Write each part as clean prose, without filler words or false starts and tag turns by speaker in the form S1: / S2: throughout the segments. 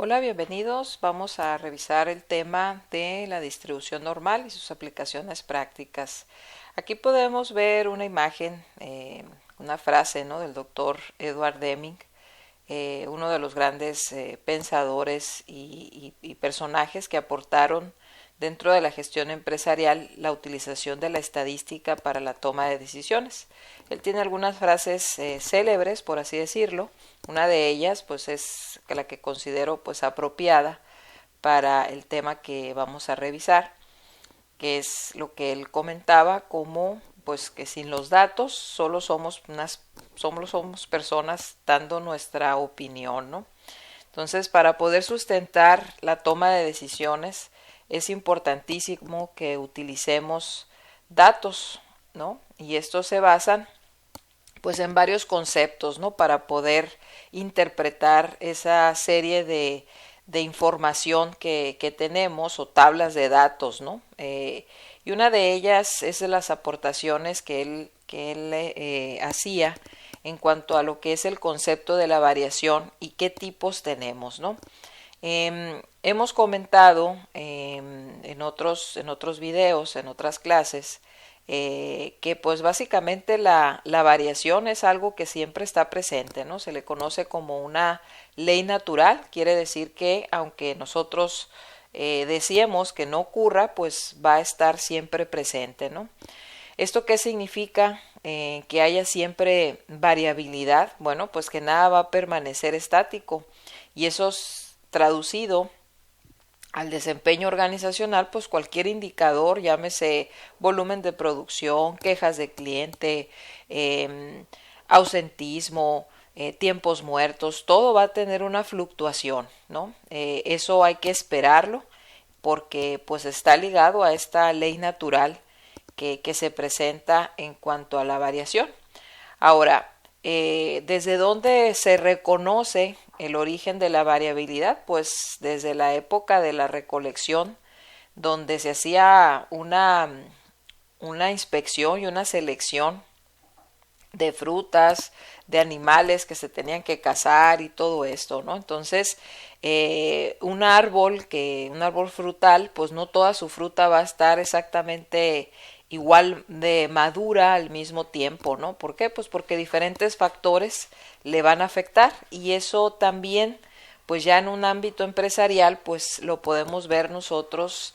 S1: Hola, bienvenidos. Vamos a revisar el tema de la distribución normal y sus aplicaciones prácticas. Aquí podemos ver una imagen, una frase, ¿no?, del doctor Edward Deming, uno de los grandes pensadores y personajes que aportaron dentro de la gestión empresarial la utilización de la estadística para la toma de decisiones. Él tiene algunas frases célebres, por así decirlo. Una de ellas pues es la que considero pues apropiada para el tema que vamos a revisar, que es lo que él comentaba como pues que sin los datos somos personas dando nuestra opinión, ¿no? Entonces, para poder sustentar la toma de decisiones es importantísimo que utilicemos datos, ¿no? Y estos se basan pues en varios conceptos, ¿no?, para poder interpretar esa serie de información que tenemos o tablas de datos, ¿no? Y una de ellas es de las aportaciones que él hacía en cuanto a lo que es el concepto de la variación y qué tipos tenemos, ¿no? Hemos comentado en otros videos, en otras clases, que pues básicamente la variación es algo que siempre está presente, ¿no? Se le conoce como una ley natural, quiere decir que aunque nosotros deseemos que no ocurra, pues va a estar siempre presente, ¿no? ¿Esto qué significa? Que haya siempre variabilidad. Bueno, pues que nada va a permanecer estático, y eso es traducido al desempeño organizacional, pues cualquier indicador, llámese volumen de producción, quejas de cliente, ausentismo, tiempos muertos, todo va a tener una fluctuación, ¿no? Eso hay que esperarlo porque pues está ligado a esta ley natural que se presenta en cuanto a la variación. Ahora, ¿desde dónde se reconoce el origen de la variabilidad? Pues desde la época de la recolección, donde se hacía una inspección y una selección de frutas, de animales que se tenían que cazar y todo esto, ¿no? Entonces, un árbol frutal, pues no toda su fruta va a estar exactamente igual de madura al mismo tiempo, ¿no? ¿Por qué? Pues porque diferentes factores le van a afectar, y eso también pues ya en un ámbito empresarial pues lo podemos ver nosotros,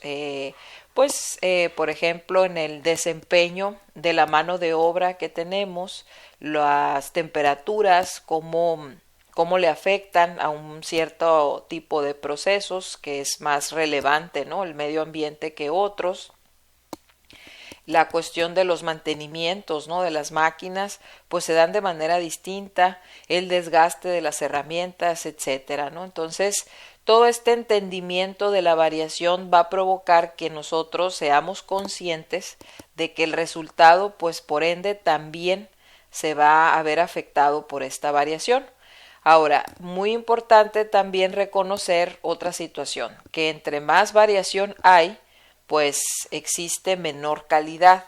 S1: por ejemplo, en el desempeño de la mano de obra que tenemos, las temperaturas, cómo le afectan a un cierto tipo de procesos que es más relevante, ¿no?, el medio ambiente que otros. La cuestión de los mantenimientos, ¿no?, de las máquinas, pues se dan de manera distinta, el desgaste de las herramientas, etcétera, ¿no? Entonces, todo este entendimiento de la variación va a provocar que nosotros seamos conscientes de que el resultado, pues por ende, también se va a ver afectado por esta variación. Ahora, muy importante también reconocer otra situación, que entre más variación hay, pues existe menor calidad.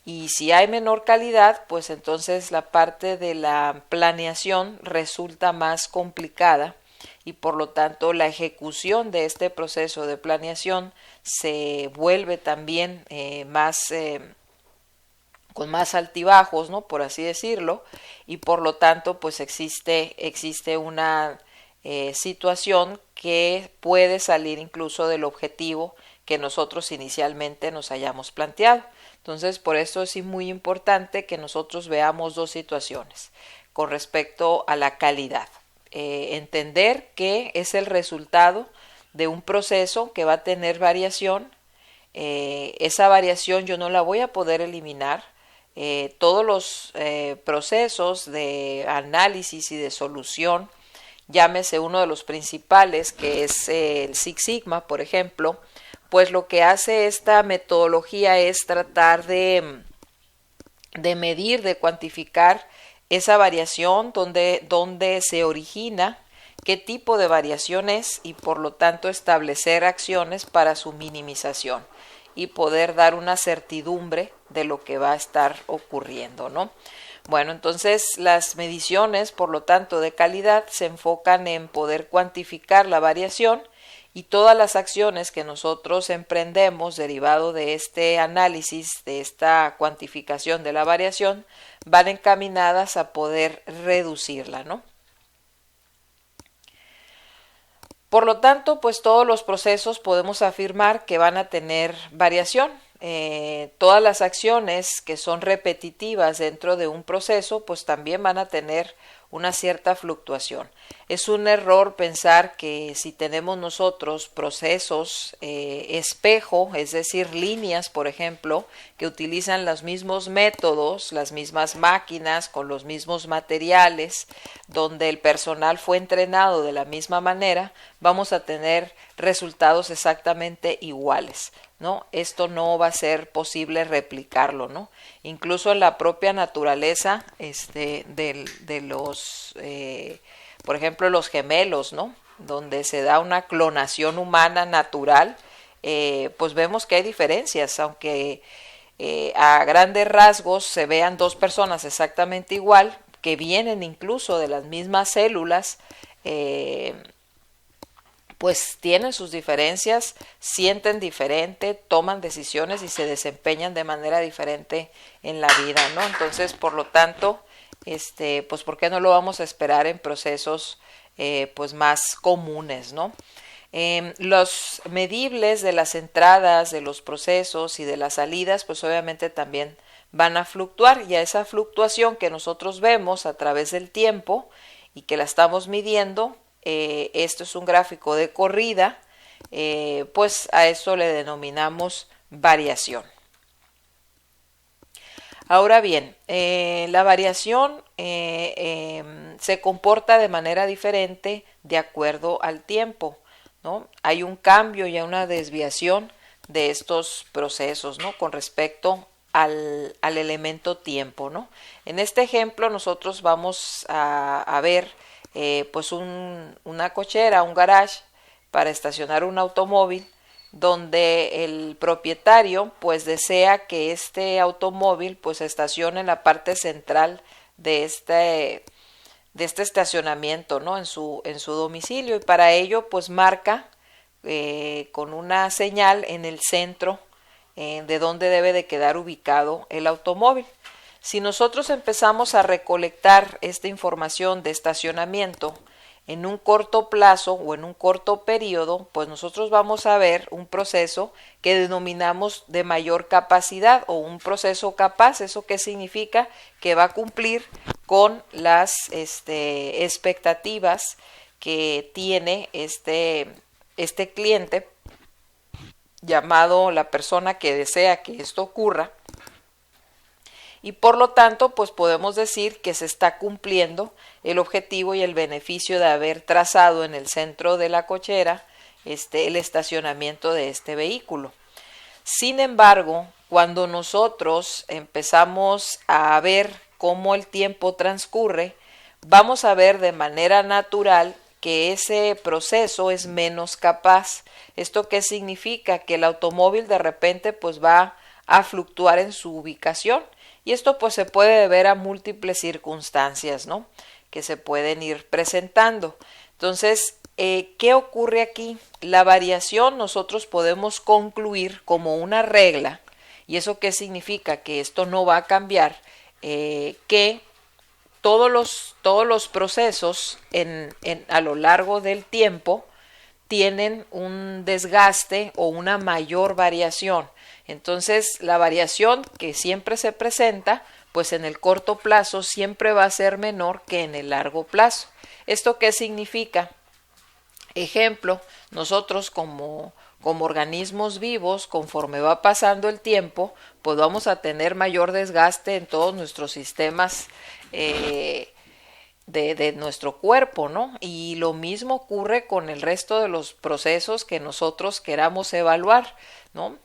S1: Y si hay menor calidad, pues entonces la parte de la planeación resulta más complicada, y por lo tanto la ejecución de este proceso de planeación se vuelve también con más altibajos, ¿no?, por así decirlo, y por lo tanto pues existe una situación que puede salir incluso del objetivo que nosotros inicialmente nos hayamos planteado. Entonces, por eso es muy importante que nosotros veamos dos situaciones con respecto a la calidad. Entender que es el resultado de un proceso que va a tener variación. Esa variación yo no la voy a poder eliminar. Todos los procesos de análisis y de solución, llámese uno de los principales, que es el Six Sigma, por ejemplo, pues lo que hace esta metodología es tratar de medir, de cuantificar esa variación, donde se origina, qué tipo de variación es, y por lo tanto establecer acciones para su minimización y poder dar una certidumbre de lo que va a estar ocurriendo, ¿no? Bueno, entonces las mediciones, por lo tanto, de calidad se enfocan en poder cuantificar la variación y todas las acciones que nosotros emprendemos derivado de este análisis, de esta cuantificación de la variación, van encaminadas a poder reducirla, ¿no? Por lo tanto, pues todos los procesos podemos afirmar que van a tener variación. Todas las acciones que son repetitivas dentro de un proceso, pues también van a tener una cierta fluctuación. Es un error pensar que si tenemos nosotros procesos espejo, es decir, líneas, por ejemplo, que utilizan los mismos métodos, las mismas máquinas, con los mismos materiales, donde el personal fue entrenado de la misma manera, vamos a tener resultados exactamente iguales, ¿no? Esto no va a ser posible replicarlo, ¿no? Incluso en la propia naturaleza de los, por ejemplo, los gemelos, ¿no? Donde se da una clonación humana natural, pues vemos que hay diferencias, aunque a grandes rasgos se vean dos personas exactamente igual, que vienen incluso de las mismas células, pues tienen sus diferencias, sienten diferente, toman decisiones y se desempeñan de manera diferente en la vida, ¿no? Entonces, por lo tanto, pues ¿por qué no lo vamos a esperar en procesos pues más comunes, ¿no? Los medibles de las entradas, de los procesos y de las salidas, pues obviamente también van a fluctuar, y a esa fluctuación que nosotros vemos a través del tiempo y que la estamos midiendo, esto es un gráfico de corrida, pues a eso le denominamos variación. Ahora bien, la variación se comporta de manera diferente de acuerdo al tiempo, ¿no? Hay un cambio y una desviación de estos procesos, ¿no? Con respecto al elemento tiempo, ¿no? En este ejemplo nosotros vamos a ver pues una cochera, un garage para estacionar un automóvil, donde el propietario pues desea que este automóvil pues estacione en la parte central de este estacionamiento, ¿no? En su domicilio, y para ello pues marca con una señal en el centro de donde debe de quedar ubicado el automóvil. Si nosotros empezamos a recolectar esta información de estacionamiento en un corto plazo o en un corto periodo, pues nosotros vamos a ver un proceso que denominamos de mayor capacidad, o un proceso capaz. ¿Eso qué significa? Que va a cumplir con las expectativas que tiene este cliente, llamado la persona que desea que esto ocurra, y por lo tanto pues podemos decir que se está cumpliendo el objetivo y el beneficio de haber trazado en el centro de la cochera el estacionamiento de este vehículo. Sin embargo, cuando nosotros empezamos a ver cómo el tiempo transcurre, vamos a ver de manera natural que ese proceso es menos capaz. ¿Esto qué significa? Que el automóvil de repente pues va a fluctuar en su ubicación, y esto pues se puede deber a múltiples circunstancias, ¿no? Que se pueden ir presentando. Entonces, ¿qué ocurre aquí? La variación nosotros podemos concluir como una regla, y eso qué significa, que esto no va a cambiar, que todos los procesos a lo largo del tiempo tienen un desgaste o una mayor variación. Entonces, la variación que siempre se presenta, pues en el corto plazo siempre va a ser menor que en el largo plazo. ¿Esto qué significa? Ejemplo, nosotros como organismos vivos, conforme va pasando el tiempo, pues vamos a tener mayor desgaste en todos nuestros sistemas de nuestro cuerpo, ¿no? Y lo mismo ocurre con el resto de los procesos que nosotros queramos evaluar, ¿no?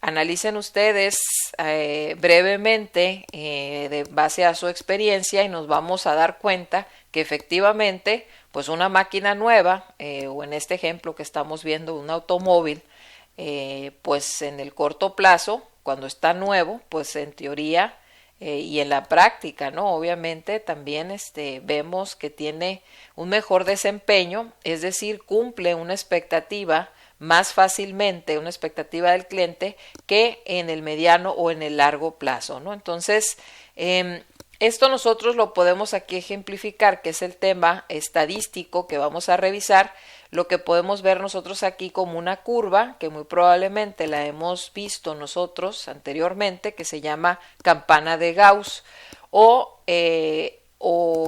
S1: Analicen ustedes brevemente de base a su experiencia, y nos vamos a dar cuenta que efectivamente pues una máquina nueva, o en este ejemplo que estamos viendo un automóvil, pues en el corto plazo, cuando está nuevo, pues en teoría y en la práctica, ¿no? Obviamente también vemos que tiene un mejor desempeño, es decir, cumple una expectativa más fácilmente, una expectativa del cliente, que en el mediano o en el largo plazo, ¿no? Entonces, esto nosotros lo podemos aquí ejemplificar, que es el tema estadístico que vamos a revisar. Lo que podemos ver nosotros aquí como una curva, que muy probablemente la hemos visto nosotros anteriormente, que se llama campana de Gauss, o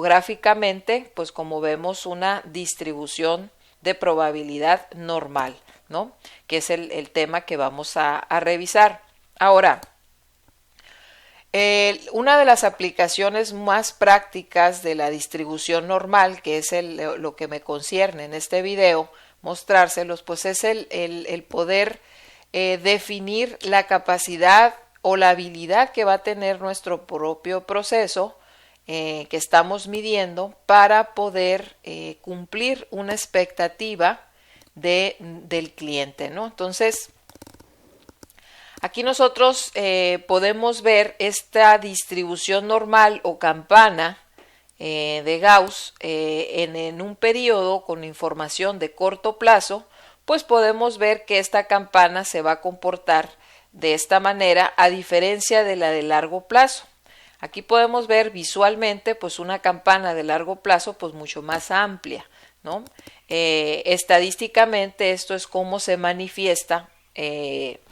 S1: gráficamente, pues como vemos, una distribución de probabilidad normal, ¿no? Que es el tema que vamos a revisar. Ahora, una de las aplicaciones más prácticas de la distribución normal, que es lo que me concierne en este video, mostrárselos, pues es el poder definir la capacidad o la habilidad que va a tener nuestro propio proceso que estamos midiendo para poder cumplir una expectativa del cliente, ¿no? Entonces, aquí nosotros podemos ver esta distribución normal o campana de Gauss en un periodo con información de corto plazo, pues podemos ver que esta campana se va a comportar de esta manera a diferencia de la de largo plazo. Aquí podemos ver visualmente pues una campana de largo plazo pues mucho más amplia, ¿no? Estadísticamente esto es cómo se manifiesta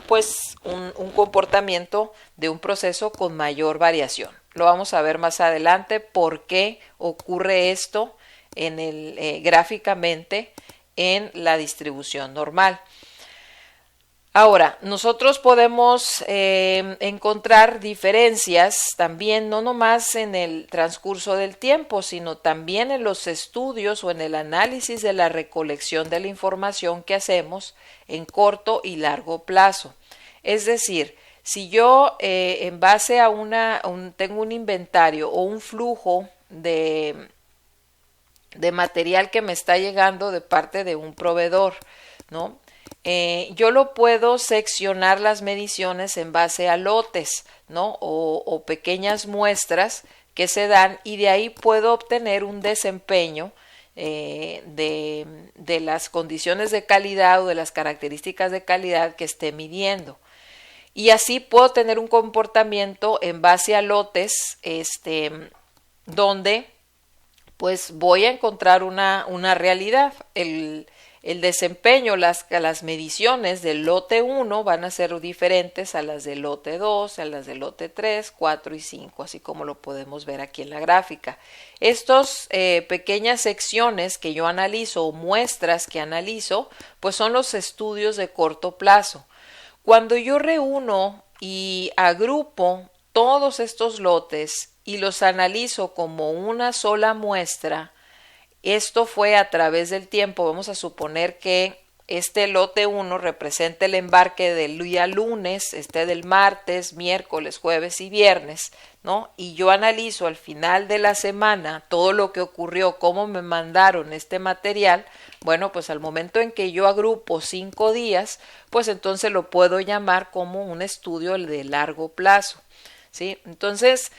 S1: pues un comportamiento de un proceso con mayor variación. Lo vamos a ver más adelante por qué ocurre esto gráficamente en la distribución normal. Ahora, nosotros podemos encontrar diferencias también, no nomás en el transcurso del tiempo, sino también en los estudios o en el análisis de la recolección de la información que hacemos en corto y largo plazo. Es decir, si yo en base a tengo un inventario o un flujo de material que me está llegando de parte de un proveedor, ¿no? Yo lo puedo seccionar las mediciones en base a lotes, ¿no? O pequeñas muestras que se dan y de ahí puedo obtener un desempeño de las condiciones de calidad o de las características de calidad que esté midiendo. Y así puedo tener un comportamiento en base a lotes donde pues voy a encontrar una realidad. El desempeño, las mediciones del lote 1 van a ser diferentes a las del lote 2, a las del lote 3, 4 y 5, así como lo podemos ver aquí en la gráfica. Estas pequeñas secciones que yo analizo o muestras que analizo, pues son los estudios de corto plazo. Cuando yo reúno y agrupo todos estos lotes y los analizo como una sola muestra, esto fue a través del tiempo. Vamos a suponer que este lote 1 representa el embarque del día lunes, del martes, miércoles, jueves y viernes, ¿no? Y yo analizo al final de la semana todo lo que ocurrió, cómo me mandaron este material. Bueno, pues al momento en que yo agrupo 5 días, pues entonces lo puedo llamar como un estudio de largo plazo, ¿sí? Entonces,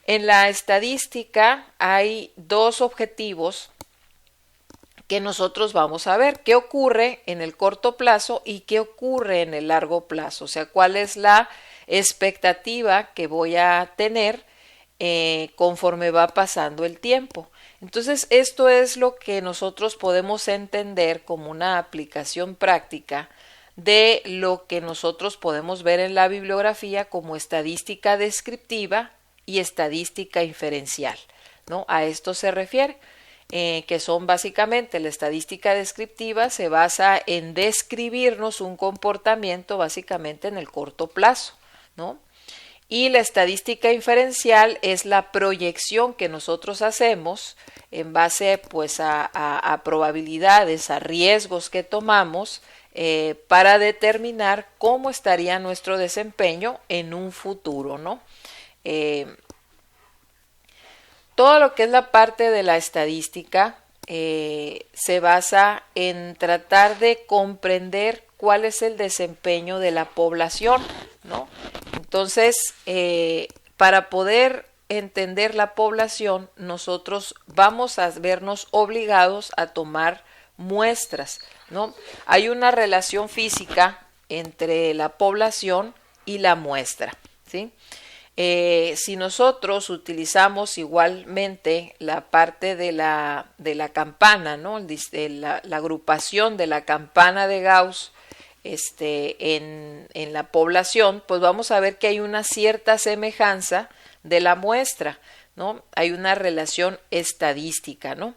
S1: en la estadística hay dos objetivos que nosotros vamos a ver: qué ocurre en el corto plazo y qué ocurre en el largo plazo, o sea, cuál es la expectativa que voy a tener conforme va pasando el tiempo. Entonces, esto es lo que nosotros podemos entender como una aplicación práctica de lo que nosotros podemos ver en la bibliografía como estadística descriptiva y estadística inferencial, ¿no? A esto se refiere. Que son básicamente la estadística descriptiva se basa en describirnos un comportamiento básicamente en el corto plazo, ¿no? Y la estadística inferencial es la proyección que nosotros hacemos en base pues a probabilidades, a riesgos que tomamos para determinar cómo estaría nuestro desempeño en un futuro, ¿no? Todo lo que es la parte de la estadística se basa en tratar de comprender cuál es el desempeño de la población, ¿no? Entonces, para poder entender la población, nosotros vamos a vernos obligados a tomar muestras, ¿no? Hay una relación física entre la población y la muestra, ¿sí? Si nosotros utilizamos igualmente la parte de la campana, ¿no? La agrupación de la campana de Gauss en la población, pues vamos a ver que hay una cierta semejanza de la muestra, ¿no? Hay una relación estadística, ¿no?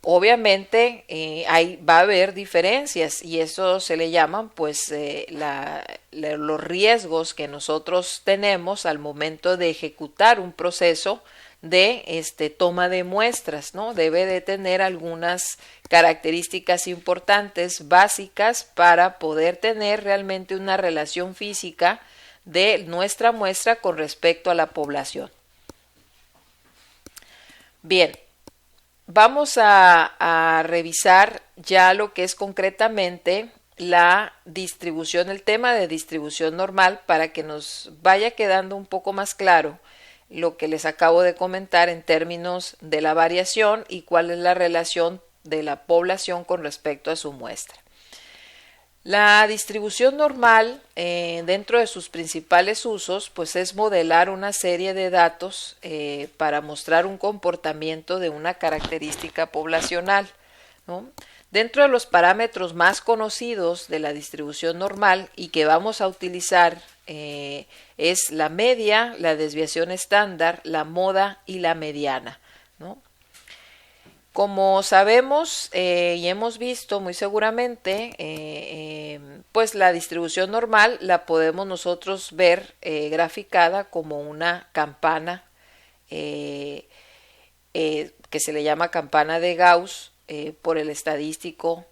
S1: Obviamente va a haber diferencias y eso se le llaman pues los riesgos que nosotros tenemos al momento de ejecutar un proceso de toma de muestras, ¿no? Debe de tener algunas características importantes básicas para poder tener realmente una relación física de nuestra muestra con respecto a la población. Bien, vamos a revisar ya lo que es concretamente la distribución, el tema de distribución normal, para que nos vaya quedando un poco más claro lo que les acabo de comentar en términos de la variación y cuál es la relación de la población con respecto a su muestra. La distribución normal, dentro de sus principales usos, pues es modelar una serie de datos para mostrar un comportamiento de una característica poblacional, ¿no? Dentro de los parámetros más conocidos de la distribución normal y que vamos a utilizar es la media, la desviación estándar, la moda y la mediana, ¿no? Como sabemos y hemos visto muy seguramente, pues la distribución normal la podemos nosotros ver graficada como una campana que se le llama campana de Gauss por el estadístico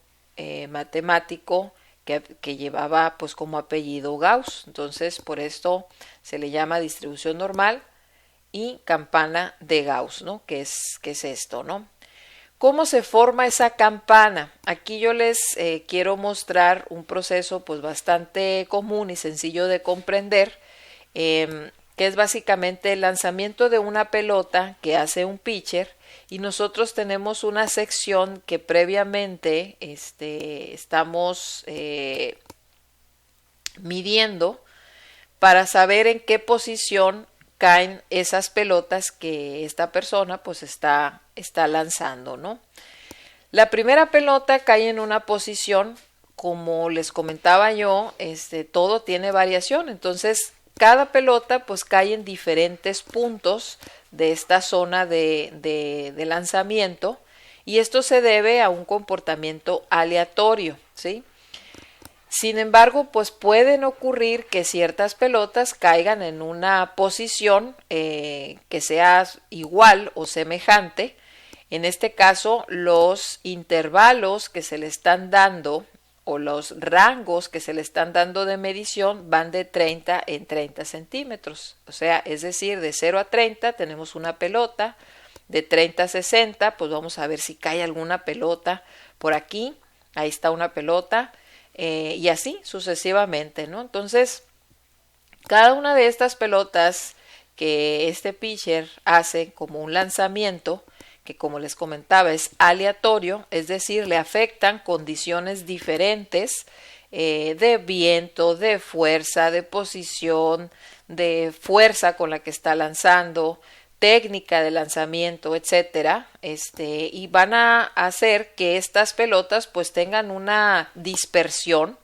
S1: matemático que llevaba pues como apellido Gauss. Entonces por esto se le llama distribución normal y campana de Gauss, ¿no? ¿Qué es esto, no? ¿Cómo se forma esa campana? Aquí yo les quiero mostrar un proceso pues bastante común y sencillo de comprender, que es básicamente el lanzamiento de una pelota que hace un pitcher y nosotros tenemos una sección que previamente estamos midiendo para saber en qué posición caen esas pelotas que esta persona pues está lanzando, ¿no? La primera pelota cae en una posición, como les comentaba yo, todo tiene variación, entonces cada pelota pues cae en diferentes puntos de esta zona de lanzamiento y esto se debe a un comportamiento aleatorio, ¿sí? Sin embargo, pues pueden ocurrir que ciertas pelotas caigan en una posición que sea igual o semejante. En este caso, los intervalos que se le están dando o los rangos que se le están dando de medición van de 30 en 30 centímetros. O sea, es decir, de 0 a 30 tenemos una pelota, de 30 a 60, pues vamos a ver si cae alguna pelota por aquí. Ahí está una pelota. Y así sucesivamente, ¿no? Entonces, cada una de estas pelotas que este pitcher hace como un lanzamiento, que como les comentaba es aleatorio, es decir, le afectan condiciones diferentes de viento, de fuerza, de posición, de fuerza con la que está lanzando, técnica de lanzamiento, etcétera, y van a hacer que estas pelotas pues tengan una dispersión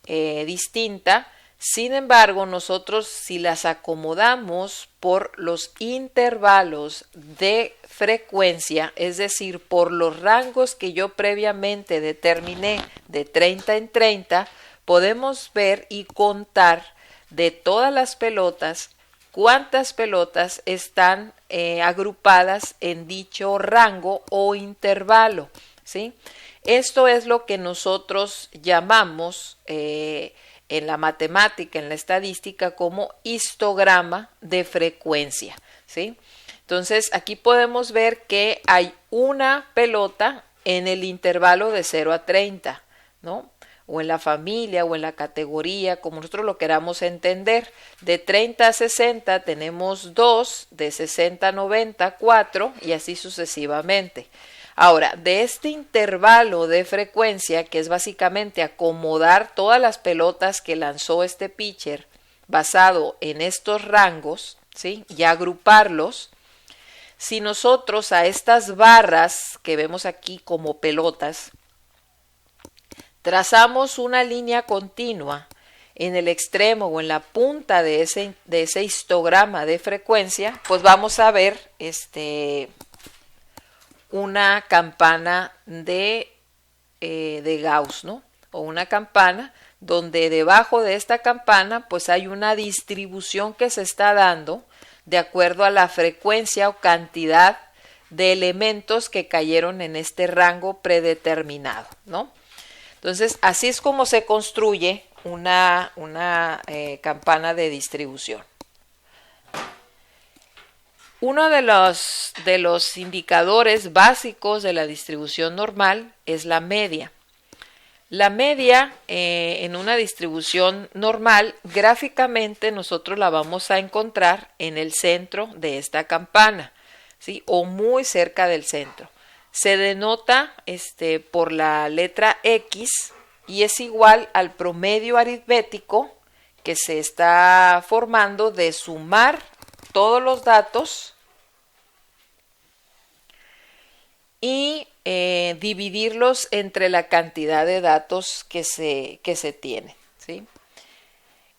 S1: distinta. Sin embargo, nosotros si las acomodamos por los intervalos de frecuencia, es decir, por los rangos que yo previamente determiné de 30 en 30, podemos ver y contar de todas las pelotas cuántas pelotas están agrupadas en dicho rango o intervalo, ¿sí? Esto es lo que nosotros llamamos en la matemática, en la estadística, como histograma de frecuencia, ¿sí? Entonces, aquí podemos ver que hay una pelota en el intervalo de 0 a 30, ¿no? o en la familia o en la categoría, como nosotros lo queramos entender. De 30 a 60 tenemos 2, de 60 a 90 4 y así sucesivamente. Ahora, de este intervalo de frecuencia, que es básicamente acomodar todas las pelotas que lanzó este pitcher basado en estos rangos, ¿sí? Y agruparlos, si nosotros a estas barras que vemos aquí como pelotas, trazamos una línea continua en el extremo o en la punta de ese histograma de frecuencia, pues vamos a ver una campana de Gauss, ¿no? O una campana donde debajo de esta campana pues hay una distribución que se está dando de acuerdo a la frecuencia o cantidad de elementos que cayeron en este rango predeterminado, ¿no? Entonces, así es como se construye una campana de distribución. Uno de los indicadores básicos de la distribución normal es la media. La media en una distribución normal, gráficamente nosotros la vamos a encontrar en el centro de esta campana, ¿sí? O muy cerca del centro. Se denota por la letra X y es igual al promedio aritmético que se está formando de sumar todos los datos y dividirlos entre la cantidad de datos que se tiene, ¿sí?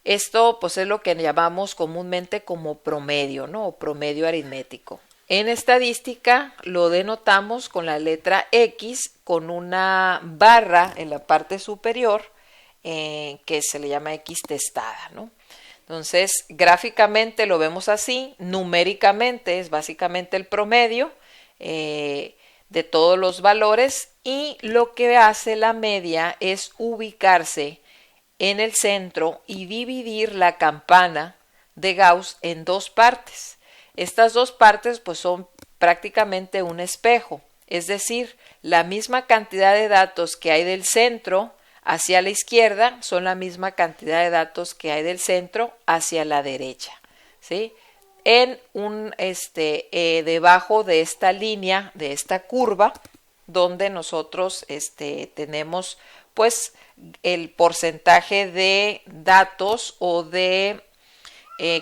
S1: Esto pues es lo que llamamos comúnmente como promedio, ¿no? O promedio aritmético. En estadística lo denotamos con la letra X con una barra en la parte superior que se le llama X testada, ¿no? Entonces, gráficamente lo vemos así, numéricamente es básicamente el promedio de todos los valores y lo que hace la media es ubicarse en el centro y dividir la campana de Gauss en dos partes. Estas dos partes pues son prácticamente un espejo, es decir, la misma cantidad de datos que hay del centro hacia la izquierda son la misma cantidad de datos que hay del centro hacia la derecha, ¿sí? En debajo de esta línea, de esta curva, donde nosotros tenemos pues el porcentaje de datos o de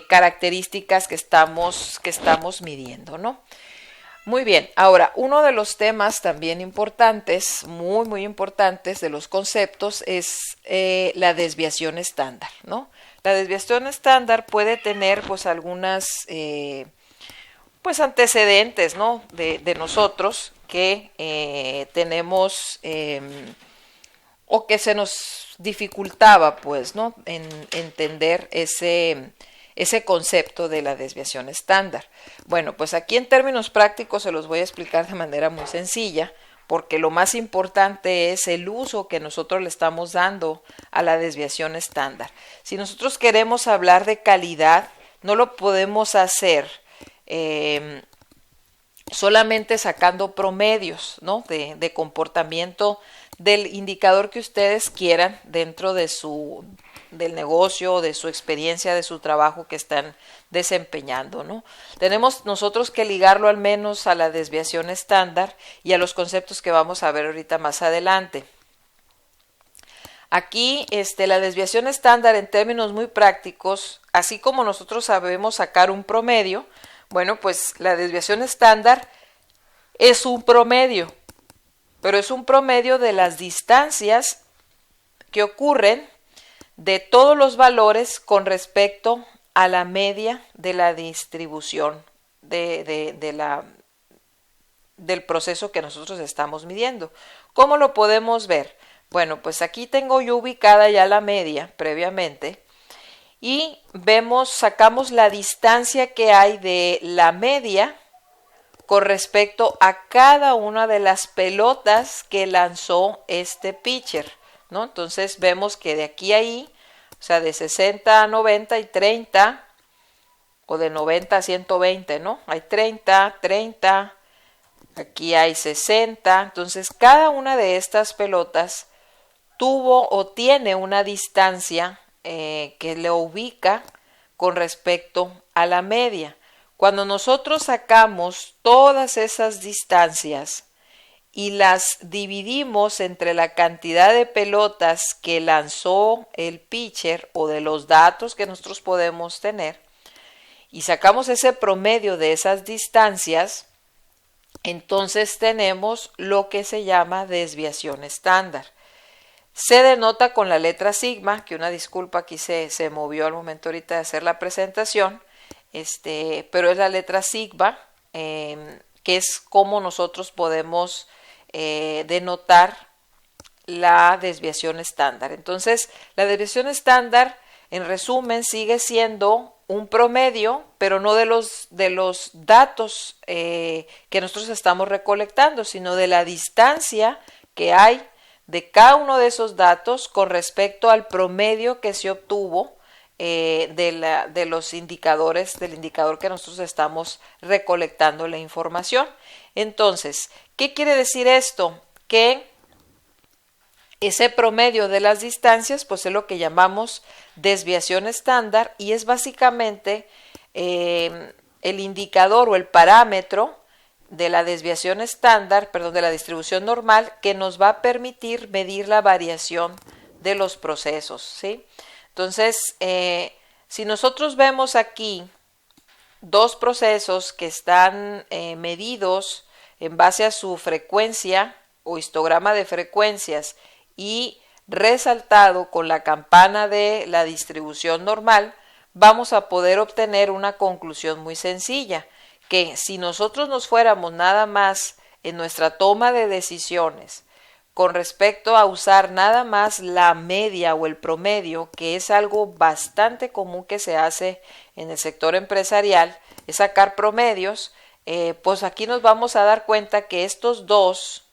S1: características que estamos midiendo, ¿no? Muy bien, ahora uno de los temas también importantes, muy importantes de los conceptos es la desviación estándar, ¿no? La desviación estándar puede tener pues algunas pues antecedentes, ¿no? de nosotros que tenemos o que se nos dificultaba pues, ¿no? En entender ese concepto de la desviación estándar. Bueno, pues aquí en términos prácticos se los voy a explicar de manera muy sencilla, porque lo más importante es el uso que nosotros le estamos dando a la desviación estándar. Si nosotros queremos hablar de calidad, no lo podemos hacer solamente sacando promedios, ¿no? de comportamiento del indicador que ustedes quieran dentro del negocio, de su experiencia, de su trabajo que están desempeñando, ¿no? Tenemos nosotros que ligarlo al menos a la desviación estándar y a los conceptos que vamos a ver ahorita más adelante. Aquí la desviación estándar en términos muy prácticos, así como nosotros sabemos sacar un promedio, bueno, pues la desviación estándar es un promedio, pero es un promedio de las distancias que ocurren de todos los valores con respecto a la media de la distribución del proceso que nosotros estamos midiendo. ¿Cómo lo podemos ver? Bueno, pues aquí tengo yo ubicada ya la media previamente y sacamos la distancia que hay de la media con respecto a cada una de las pelotas que lanzó este pitcher, ¿no? Entonces vemos que de aquí a ahí, o sea, de 60 a 90 y 30, o de 90 a 120, ¿no? Hay 30, aquí hay 60, entonces cada una de estas pelotas tuvo o tiene una distancia que le ubica con respecto a la media. Cuando nosotros sacamos todas esas distancias y las dividimos entre la cantidad de pelotas que lanzó el pitcher o de los datos que nosotros podemos tener, y sacamos ese promedio de esas distancias, entonces tenemos lo que se llama desviación estándar. Se denota con la letra sigma, que una disculpa aquí se movió al momento ahorita de hacer la presentación, pero es la letra sigma, que es como nosotros podemos denotar la desviación estándar. Entonces, la desviación estándar, en resumen, sigue siendo un promedio, pero no de los datos que nosotros estamos recolectando, sino de la distancia que hay de cada uno de esos datos con respecto al promedio que se obtuvo de los indicadores, del indicador que nosotros estamos recolectando la información. Entonces, ¿qué quiere decir esto? Que ese promedio de las distancias, pues es lo que llamamos desviación estándar, y es básicamente el indicador o el parámetro de la desviación estándar, perdón, de la distribución normal, que nos va a permitir medir la variación de los procesos, ¿sí? Entonces, si nosotros vemos aquí dos procesos que están medidos en base a su frecuencia o histograma de frecuencias y resaltado con la campana de la distribución normal, vamos a poder obtener una conclusión muy sencilla, que si nosotros nos fuéramos nada más en nuestra toma de decisiones con respecto a usar nada más la media o el promedio, que es algo bastante común que se hace en el sector empresarial, es sacar promedios, pues aquí nos vamos a dar cuenta que estos dos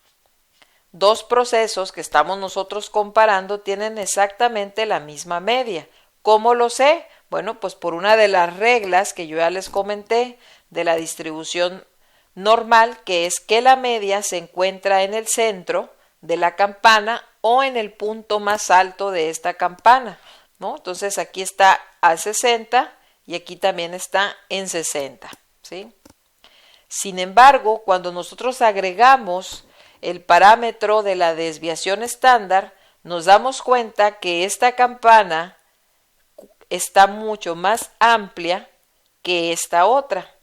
S1: procesos que estamos nosotros comparando tienen exactamente la misma media. ¿Cómo lo sé? Bueno, pues por una de las reglas que yo ya les comenté de la distribución normal, que es que la media se encuentra en el centro de la campana o en el punto más alto de esta campana, ¿no? Entonces aquí está a 60 y aquí también está en 60, ¿sí? Sin embargo, cuando nosotros agregamos el parámetro de la desviación estándar, nos damos cuenta que esta campana está mucho más amplia que esta otra.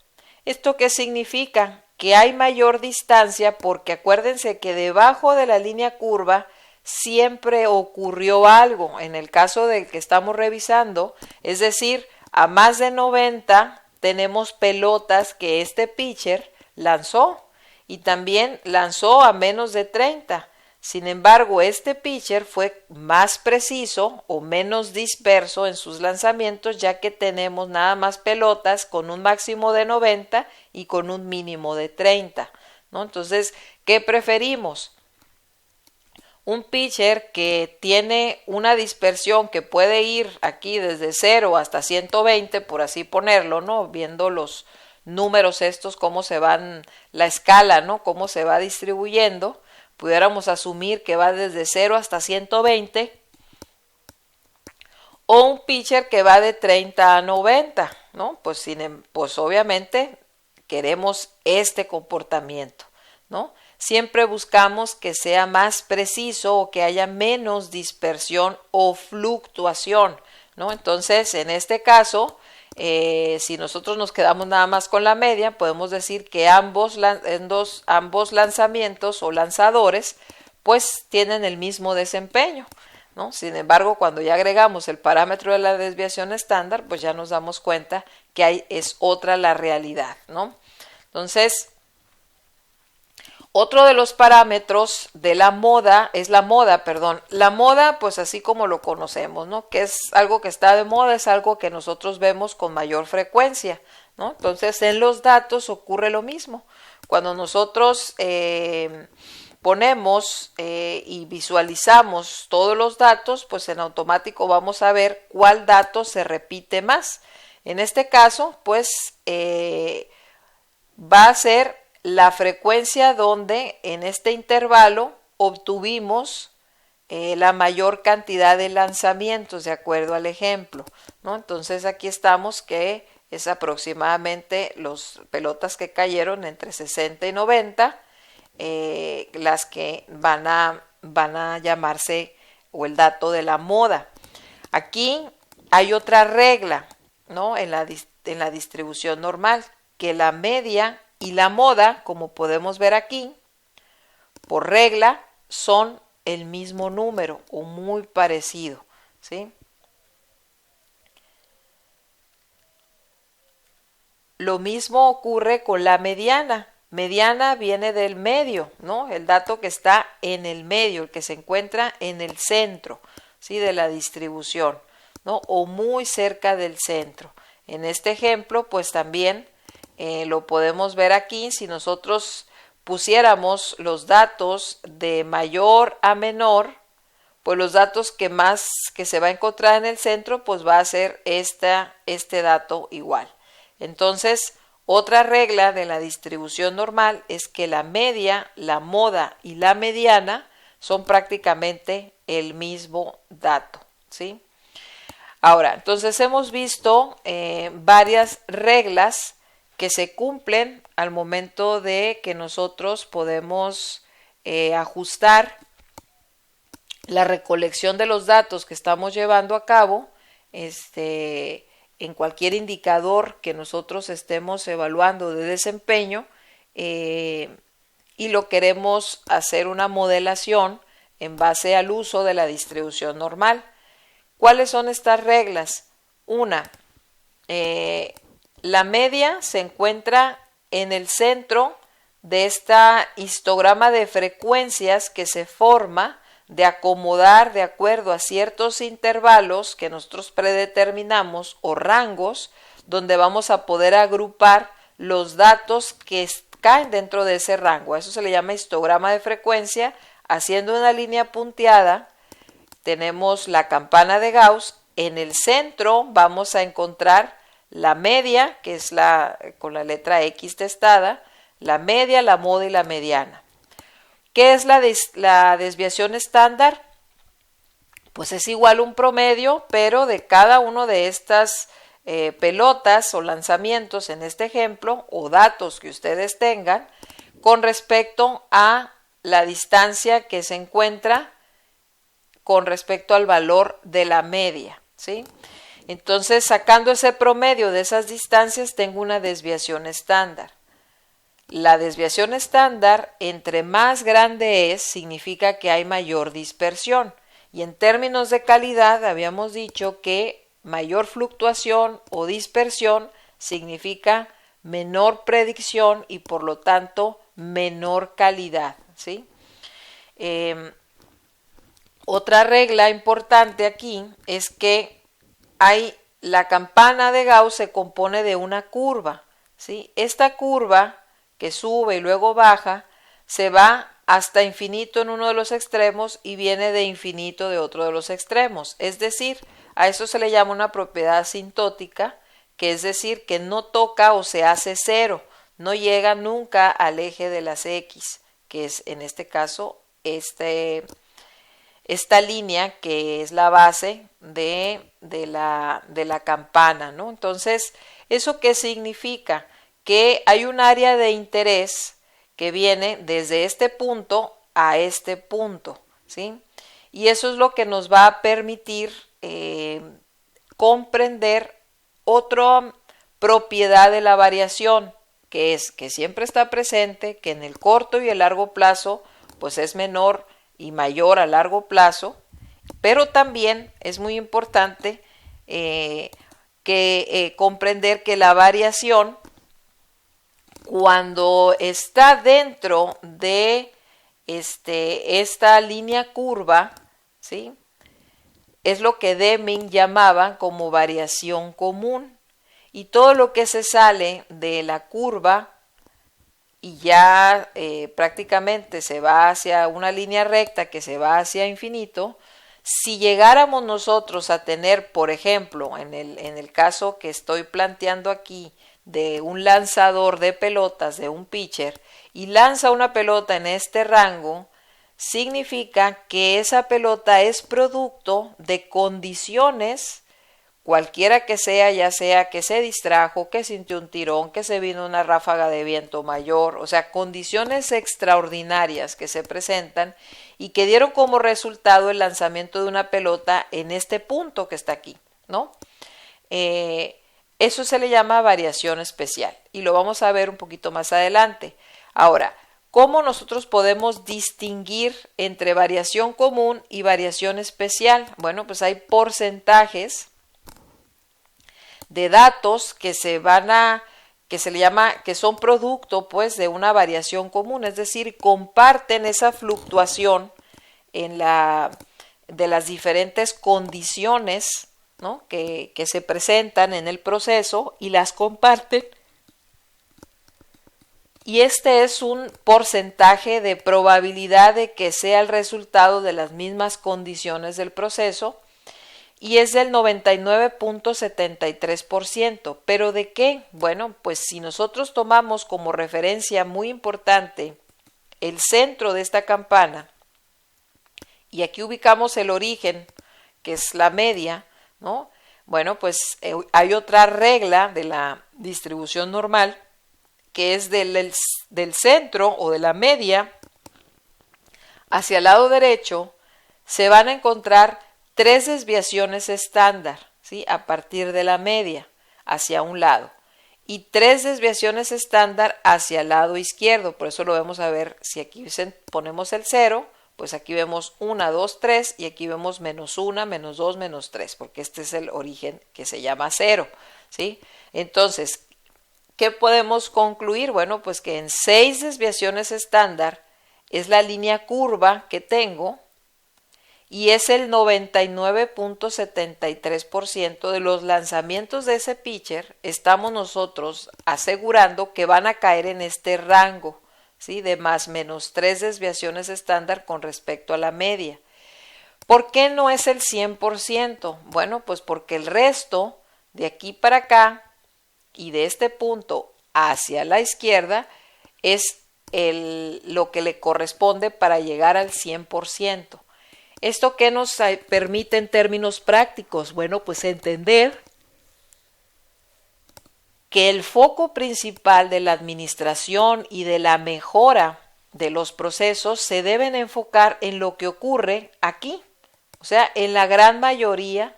S1: ¿Esto qué significa? Que hay mayor distancia, porque acuérdense que debajo de la línea curva siempre ocurrió algo. En el caso del que estamos revisando, es decir, a más de 90 tenemos pelotas que este pitcher lanzó, y también lanzó a menos de 30. Sin embargo, este pitcher fue más preciso o menos disperso en sus lanzamientos, ya que tenemos nada más pelotas con un máximo de 90 y con un mínimo de 30, ¿no? Entonces, ¿qué preferimos? Un pitcher que tiene una dispersión que puede ir aquí desde 0 hasta 120, por así ponerlo, ¿no? Viendo los números estos, cómo se van, la escala, ¿no? Cómo se va distribuyendo. Pudiéramos asumir que va desde 0 hasta 120, o un pitcher que va de 30 a 90, ¿no? Pues obviamente queremos este comportamiento, ¿no? Siempre buscamos que sea más preciso o que haya menos dispersión o fluctuación, ¿no? Entonces, en este caso, si nosotros nos quedamos nada más con la media, podemos decir que ambos lanzamientos o lanzadores pues tienen el mismo desempeño, ¿no? Sin embargo, cuando ya agregamos el parámetro de la desviación estándar, pues ya nos damos cuenta que es otra la realidad, ¿no? Entonces, otro de los parámetros de la moda es la moda, pues así como lo conocemos, ¿no? Que es algo que está de moda, es algo que nosotros vemos con mayor frecuencia, ¿no? Entonces, en los datos ocurre lo mismo. Cuando nosotros ponemos y visualizamos todos los datos, pues en automático vamos a ver cuál dato se repite más. En este caso, pues va a ser la frecuencia donde en este intervalo obtuvimos la mayor cantidad de lanzamientos de acuerdo al ejemplo, ¿no? Entonces aquí estamos que es aproximadamente las pelotas que cayeron entre 60 y 90, las que van a llamarse, o el dato de la moda. Aquí hay otra regla, ¿no? En la distribución normal, que la media y la moda, como podemos ver aquí, por regla son el mismo número o muy parecido, ¿sí? Lo mismo ocurre con la mediana. Mediana viene del medio, ¿no? El dato que está en el medio, el que se encuentra en el centro, ¿sí? De la distribución, ¿no? O muy cerca del centro. En este ejemplo, pues también lo podemos ver aquí. Si nosotros pusiéramos los datos de mayor a menor, pues los datos que se va a encontrar en el centro, pues va a ser este dato igual. Entonces, otra regla de la distribución normal es que la media, la moda y la mediana son prácticamente el mismo dato, ¿sí? Ahora, entonces hemos visto varias reglas que se cumplen al momento de que nosotros podemos ajustar la recolección de los datos que estamos llevando a cabo en cualquier indicador que nosotros estemos evaluando de desempeño, y lo queremos hacer una modelación en base al uso de la distribución normal. ¿Cuáles son estas reglas? Una, la media se encuentra en el centro de esta histograma de frecuencias que se forma de acomodar de acuerdo a ciertos intervalos que nosotros predeterminamos o rangos, donde vamos a poder agrupar los datos que caen dentro de ese rango. A eso se le llama histograma de frecuencia. Haciendo una línea punteada, tenemos la campana de Gauss. En el centro vamos a encontrar la media, que es con la letra X testada, la media, la moda y la mediana. ¿Qué es la desviación estándar? Pues es igual a un promedio, pero de cada uno de estas pelotas o lanzamientos en este ejemplo, o datos que ustedes tengan, con respecto a la distancia que se encuentra con respecto al valor de la media, ¿sí? Entonces, sacando ese promedio de esas distancias, tengo una desviación estándar. La desviación estándar, entre más grande es, significa que hay mayor dispersión. Y en términos de calidad, habíamos dicho que mayor fluctuación o dispersión significa menor predicción y por lo tanto menor calidad, ¿sí? Otra regla importante aquí es que la campana de Gauss se compone de una curva, ¿sí? Esta curva que sube y luego baja, se va hasta infinito en uno de los extremos y viene de infinito de otro de los extremos. Es decir, a eso se le llama una propiedad asintótica, que es decir, que no toca o se hace cero, no llega nunca al eje de las X, que es en este caso esta línea que es la base de la campana, ¿no? Entonces, ¿eso qué significa? Que hay un área de interés que viene desde este punto a este punto, ¿sí? Y eso es lo que nos va a permitir comprender otra propiedad de la variación, que es que siempre está presente, que en el corto y el largo plazo, pues es menor y mayor a largo plazo, pero también es muy importante comprender que la variación, cuando está dentro de esta línea curva, ¿sí?, es lo que Deming llamaba como variación común. Y todo lo que se sale de la curva y ya prácticamente se va hacia una línea recta que se va hacia infinito, si llegáramos nosotros a tener, por ejemplo, en el caso que estoy planteando aquí, de un lanzador de pelotas, de un pitcher, y lanza una pelota en este rango, significa que esa pelota es producto de condiciones, cualquiera que sea, ya sea que se distrajo, que sintió un tirón, que se vino una ráfaga de viento mayor, o sea, condiciones extraordinarias que se presentan y que dieron como resultado el lanzamiento de una pelota en este punto que está aquí, ¿no? Eso se le llama variación especial y lo vamos a ver un poquito más adelante. Ahora, ¿cómo nosotros podemos distinguir entre variación común y variación especial? Bueno, pues hay porcentajes de datos que se le llama, que son producto pues de una variación común, es decir, comparten esa fluctuación de las diferentes condiciones, ¿no? que se presentan en el proceso y las comparten. Y este es un porcentaje de probabilidad de que sea el resultado de las mismas condiciones del proceso y es del 99.73%. ¿Pero de qué? Bueno, pues si nosotros tomamos como referencia muy importante el centro de esta campana y aquí ubicamos el origen, que es la media, ¿no? Bueno, pues hay otra regla de la distribución normal que es del centro o de la media hacia el lado derecho se van a encontrar 3 desviaciones estándar, ¿sí? A partir de la media hacia un lado y 3 desviaciones estándar hacia el lado izquierdo. Por eso lo vamos a ver si aquí ponemos el 0, pues aquí vemos 1, 2, 3 y aquí vemos menos 1, menos 2, menos 3, porque este es el origen que se llama 0, ¿sí? Entonces, ¿qué podemos concluir? Bueno, pues que en 6 desviaciones estándar es la línea curva que tengo y es el 99.73% de los lanzamientos de ese pitcher estamos nosotros asegurando que van a caer en este rango, ¿sí? De más menos 3 desviaciones estándar con respecto a la media. ¿Por qué no es el 100%? Bueno, pues porque el resto de aquí para acá y de este punto hacia la izquierda es lo que le corresponde para llegar al 100%. ¿Esto qué nos permite en términos prácticos? Bueno, pues entender que el foco principal de la administración y de la mejora de los procesos se deben enfocar en lo que ocurre aquí, o sea, en la gran mayoría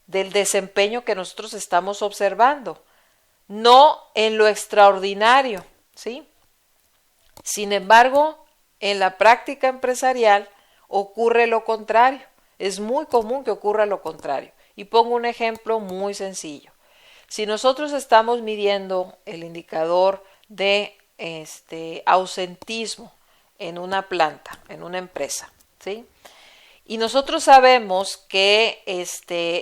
S1: del desempeño que nosotros estamos observando, no en lo extraordinario, ¿sí? Sin embargo, en la práctica empresarial ocurre lo contrario. Es muy común que ocurra lo contrario. Y pongo un ejemplo muy sencillo. Si nosotros estamos midiendo el indicador de ausentismo en una planta, en una empresa, ¿sí? Y nosotros sabemos que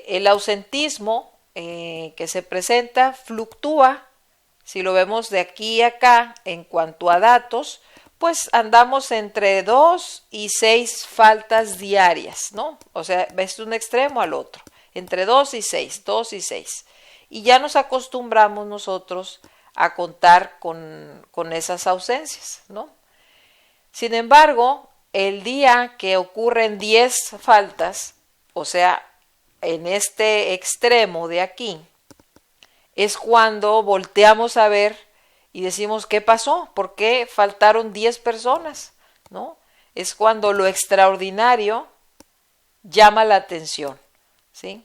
S1: el ausentismo que se presenta fluctúa, si lo vemos de aquí a acá en cuanto a datos, pues andamos entre 2 y 6 faltas diarias, ¿no? O sea, ves un extremo al otro, entre 2 y 6, 2 y 6. Y ya nos acostumbramos nosotros a contar con esas ausencias, ¿no? Sin embargo, el día que ocurren 10 faltas, o sea, en este extremo de aquí, es cuando volteamos a ver y decimos, ¿qué pasó? ¿Por qué faltaron 10 personas? ¿No? Es cuando lo extraordinario llama la atención, ¿sí?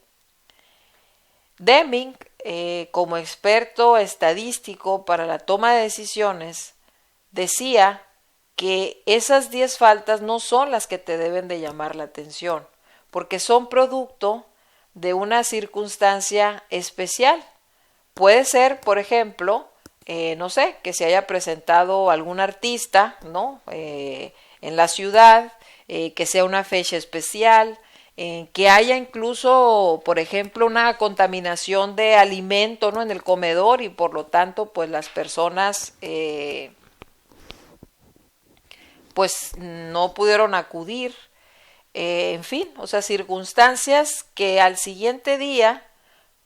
S1: Deming, como experto estadístico para la toma de decisiones, decía que esas 10 faltas no son las que te deben de llamar la atención, porque son producto de una circunstancia especial. Puede ser, por ejemplo, no sé, que se haya presentado algún artista, ¿no? En la ciudad, que sea una fecha especial, que haya incluso, por ejemplo, una contaminación de alimento, ¿no? En el comedor y por lo tanto, pues las personas, pues no pudieron acudir, en fin, o sea, circunstancias que al siguiente día,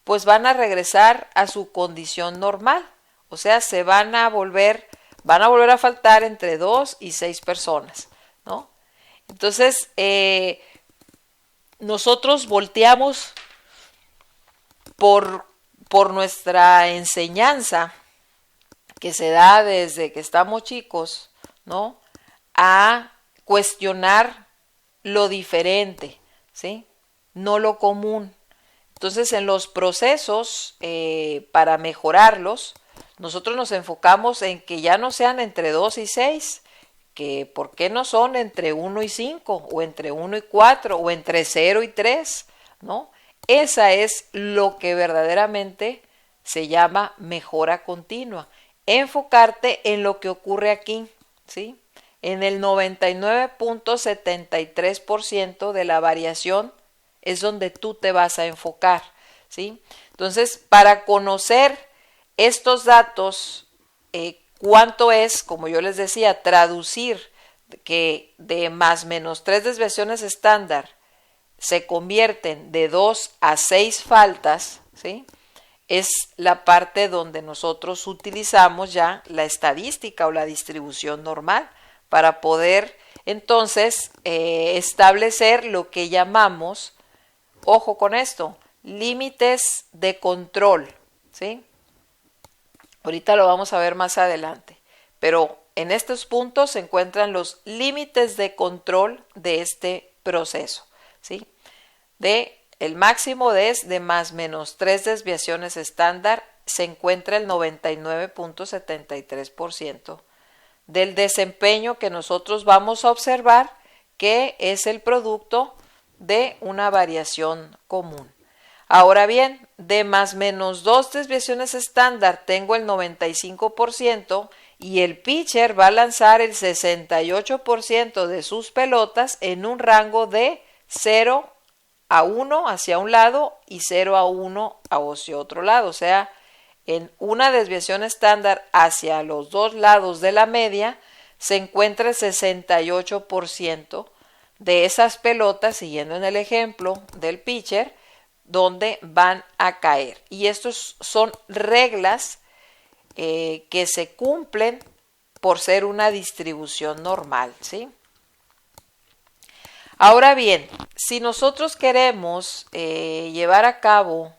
S1: pues van a regresar a su condición normal. O sea, van a volver a faltar entre 2 y 6 personas, ¿no? Entonces, nosotros volteamos por nuestra enseñanza que se da desde que estamos chicos, ¿no? A cuestionar lo diferente, ¿sí? No lo común. Entonces, en los procesos, para mejorarlos, nosotros nos enfocamos en que ya no sean entre 2 y 6, que por qué no son entre 1 y 5, o entre 1 y 4, o entre 0 y 3, ¿no? Esa es lo que verdaderamente se llama mejora continua. Enfocarte en lo que ocurre aquí, ¿sí? En el 99.73% de la variación es donde tú te vas a enfocar, ¿sí? Entonces, para conocer estos datos, cuánto es, como yo les decía, traducir que de más menos 3 desviaciones estándar se convierten de 2 a 6 faltas, ¿sí? Es la parte donde nosotros utilizamos ya la estadística o la distribución normal para poder entonces establecer lo que llamamos, ojo con esto, límites de control, ¿sí? Ahorita lo vamos a ver más adelante, pero en estos puntos se encuentran los límites de control de este proceso, ¿sí? El máximo es de más menos 3 desviaciones estándar, se encuentra el 99.73% del desempeño que nosotros vamos a observar, que es el producto de una variación común. Ahora bien, de más menos 2 desviaciones estándar tengo el 95% y el pitcher va a lanzar el 68% de sus pelotas en un rango de 0 a 1 hacia un lado y 0 a 1 hacia otro lado. O sea, en una desviación estándar hacia los dos lados de la media se encuentra el 68% de esas pelotas, siguiendo en el ejemplo del pitcher, donde van a caer. Y estos son reglas que se cumplen por ser una distribución normal, ¿sí? Ahora bien, si nosotros queremos llevar a cabo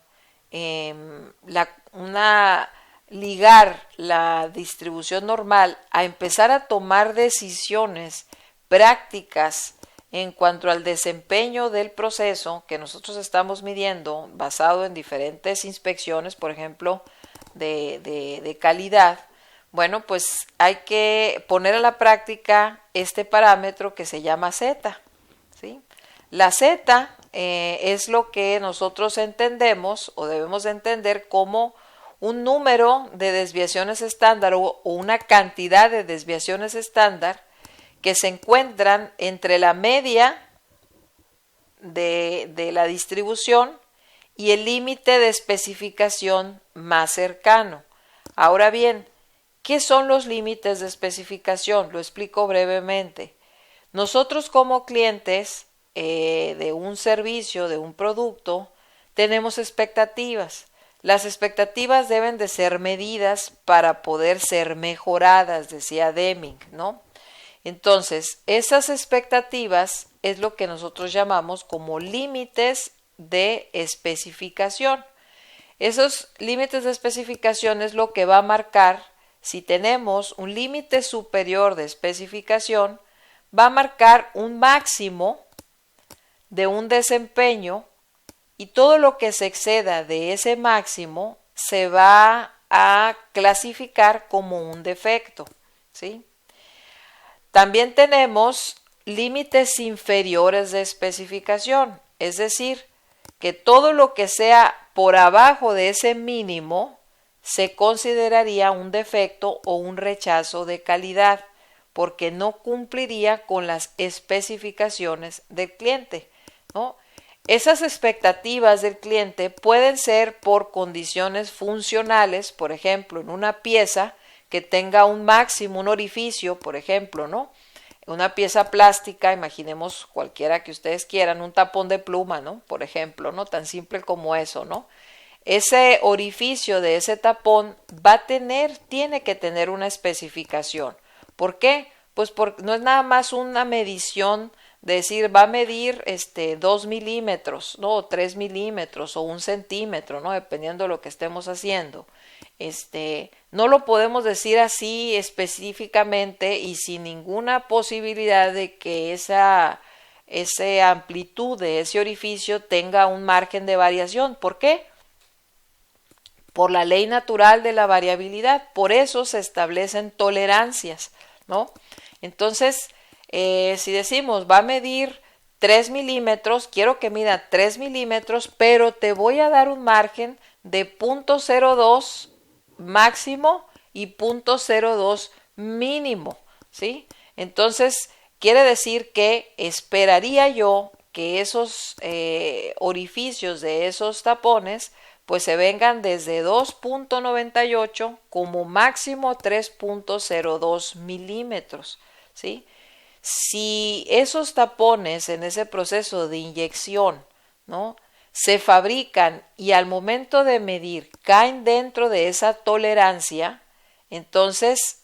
S1: ligar la distribución normal a empezar a tomar decisiones prácticas en cuanto al desempeño del proceso que nosotros estamos midiendo basado en diferentes inspecciones, por ejemplo, de calidad, bueno, pues hay que poner a la práctica este parámetro que se llama Z, ¿sí? La Z es lo que nosotros entendemos o debemos de entender como un número de desviaciones estándar o una cantidad de desviaciones estándar que se encuentran entre la media de la distribución y el límite de especificación más cercano. Ahora bien, ¿qué son los límites de especificación? Lo explico brevemente. Nosotros como clientes de un servicio, de un producto, tenemos expectativas. Las expectativas deben de ser medidas para poder ser mejoradas, decía Deming, ¿no? Entonces, esas expectativas es lo que nosotros llamamos como límites de especificación. Esos límites de especificación es lo que va a marcar si tenemos un límite superior de especificación, va a marcar un máximo de un desempeño y todo lo que se exceda de ese máximo se va a clasificar como un defecto, ¿sí? También tenemos límites inferiores de especificación, es decir, que todo lo que sea por abajo de ese mínimo se consideraría un defecto o un rechazo de calidad, porque no cumpliría con las especificaciones del cliente, ¿no? Esas expectativas del cliente pueden ser por condiciones funcionales, por ejemplo, en una pieza que tenga un máximo, un orificio, por ejemplo, ¿no? Una pieza plástica, imaginemos cualquiera que ustedes quieran, un tapón de pluma, ¿no? Por ejemplo, ¿no? Tan simple como eso, ¿no? Ese orificio de ese tapón tiene que tener una especificación. ¿Por qué? Pues porque no es nada más una medición de decir va a medir 2 milímetros, ¿no? O 3 milímetros o 1 centímetro, ¿no? Dependiendo de lo que estemos haciendo. No lo podemos decir así específicamente y sin ninguna posibilidad de que esa amplitud de ese orificio tenga un margen de variación. ¿Por qué? Por la ley natural de la variabilidad. Por eso se establecen tolerancias, ¿no? Entonces, si decimos va a medir 3 milímetros, quiero que mida 3 milímetros, pero te voy a dar un margen de 0.02 máximo y 0.02 mínimo, ¿sí? Entonces, quiere decir que esperaría yo que esos orificios de esos tapones pues se vengan desde 2.98 como máximo 3.02 milímetros, ¿sí? Si esos tapones en ese proceso de inyección, ¿no?, se fabrican y al momento de medir caen dentro de esa tolerancia, entonces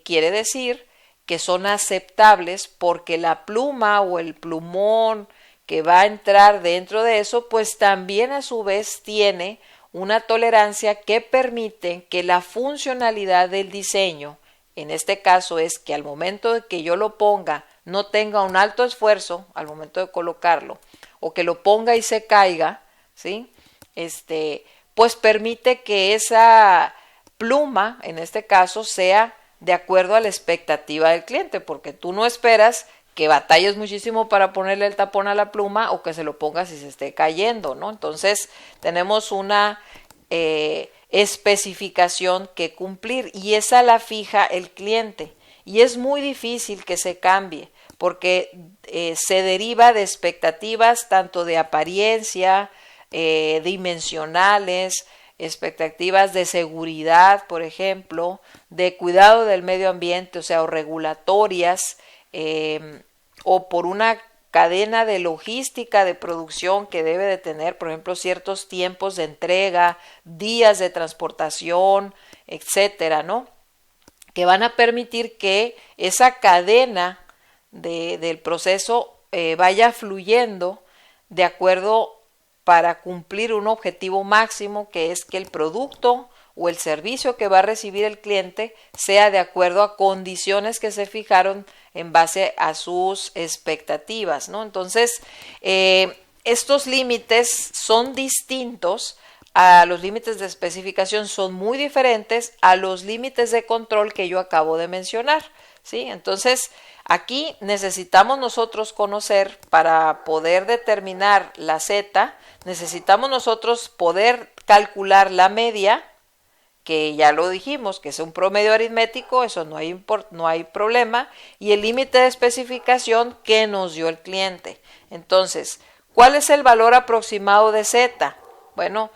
S1: quiere decir que son aceptables porque la pluma o el plumón que va a entrar dentro de eso, pues también a su vez tiene una tolerancia que permite que la funcionalidad del diseño, en este caso es que al momento de que yo lo ponga no tenga un alto esfuerzo al momento de colocarlo, o que lo ponga y se caiga, ¿sí? Pues permite que esa pluma, en este caso, sea de acuerdo a la expectativa del cliente, porque tú no esperas que batalles muchísimo para ponerle el tapón a la pluma o que se lo pongas y se esté cayendo, ¿no? Entonces tenemos una especificación que cumplir y esa la fija el cliente y es muy difícil que se cambie porque se deriva de expectativas tanto de apariencia, dimensionales, expectativas de seguridad, por ejemplo, de cuidado del medio ambiente, o sea, o regulatorias, o por una cadena de logística de producción que debe de tener, por ejemplo, ciertos tiempos de entrega, días de transportación, etcétera, ¿no? Que van a permitir que esa cadena del proceso vaya fluyendo de acuerdo para cumplir un objetivo máximo, que es que el producto o el servicio que va a recibir el cliente sea de acuerdo a condiciones que se fijaron en base a sus expectativas, ¿no? Entonces, estos límites son distintos a los límites de especificación, son muy diferentes a los límites de control que yo acabo de mencionar, ¿sí? Entonces, aquí necesitamos nosotros conocer para poder determinar la Z, necesitamos nosotros poder calcular la media, que ya lo dijimos, que es un promedio aritmético, eso no hay problema, y el límite de especificación que nos dio el cliente. Entonces, ¿cuál es el valor aproximado de Z? Bueno,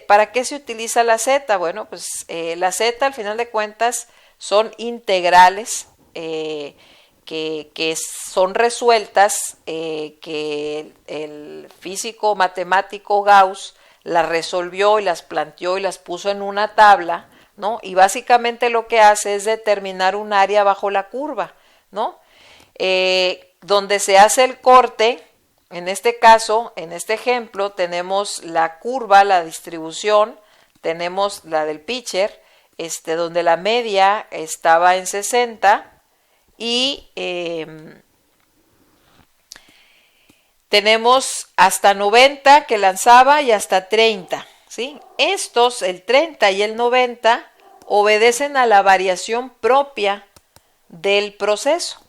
S1: ¿para qué se utiliza la Z? Bueno, pues la Z al final de cuentas son integrales que son resueltas, que el físico matemático Gauss las resolvió y las planteó y las puso en una tabla, ¿no? Y básicamente lo que hace es determinar un área bajo la curva, ¿no? Donde se hace el corte, en este caso, en este ejemplo, tenemos la curva, la distribución, tenemos la del pitcher, donde la media estaba en 60 y tenemos hasta 90 que lanzaba y hasta 30, ¿sí? Estos, el 30 y el 90, obedecen a la variación propia del proceso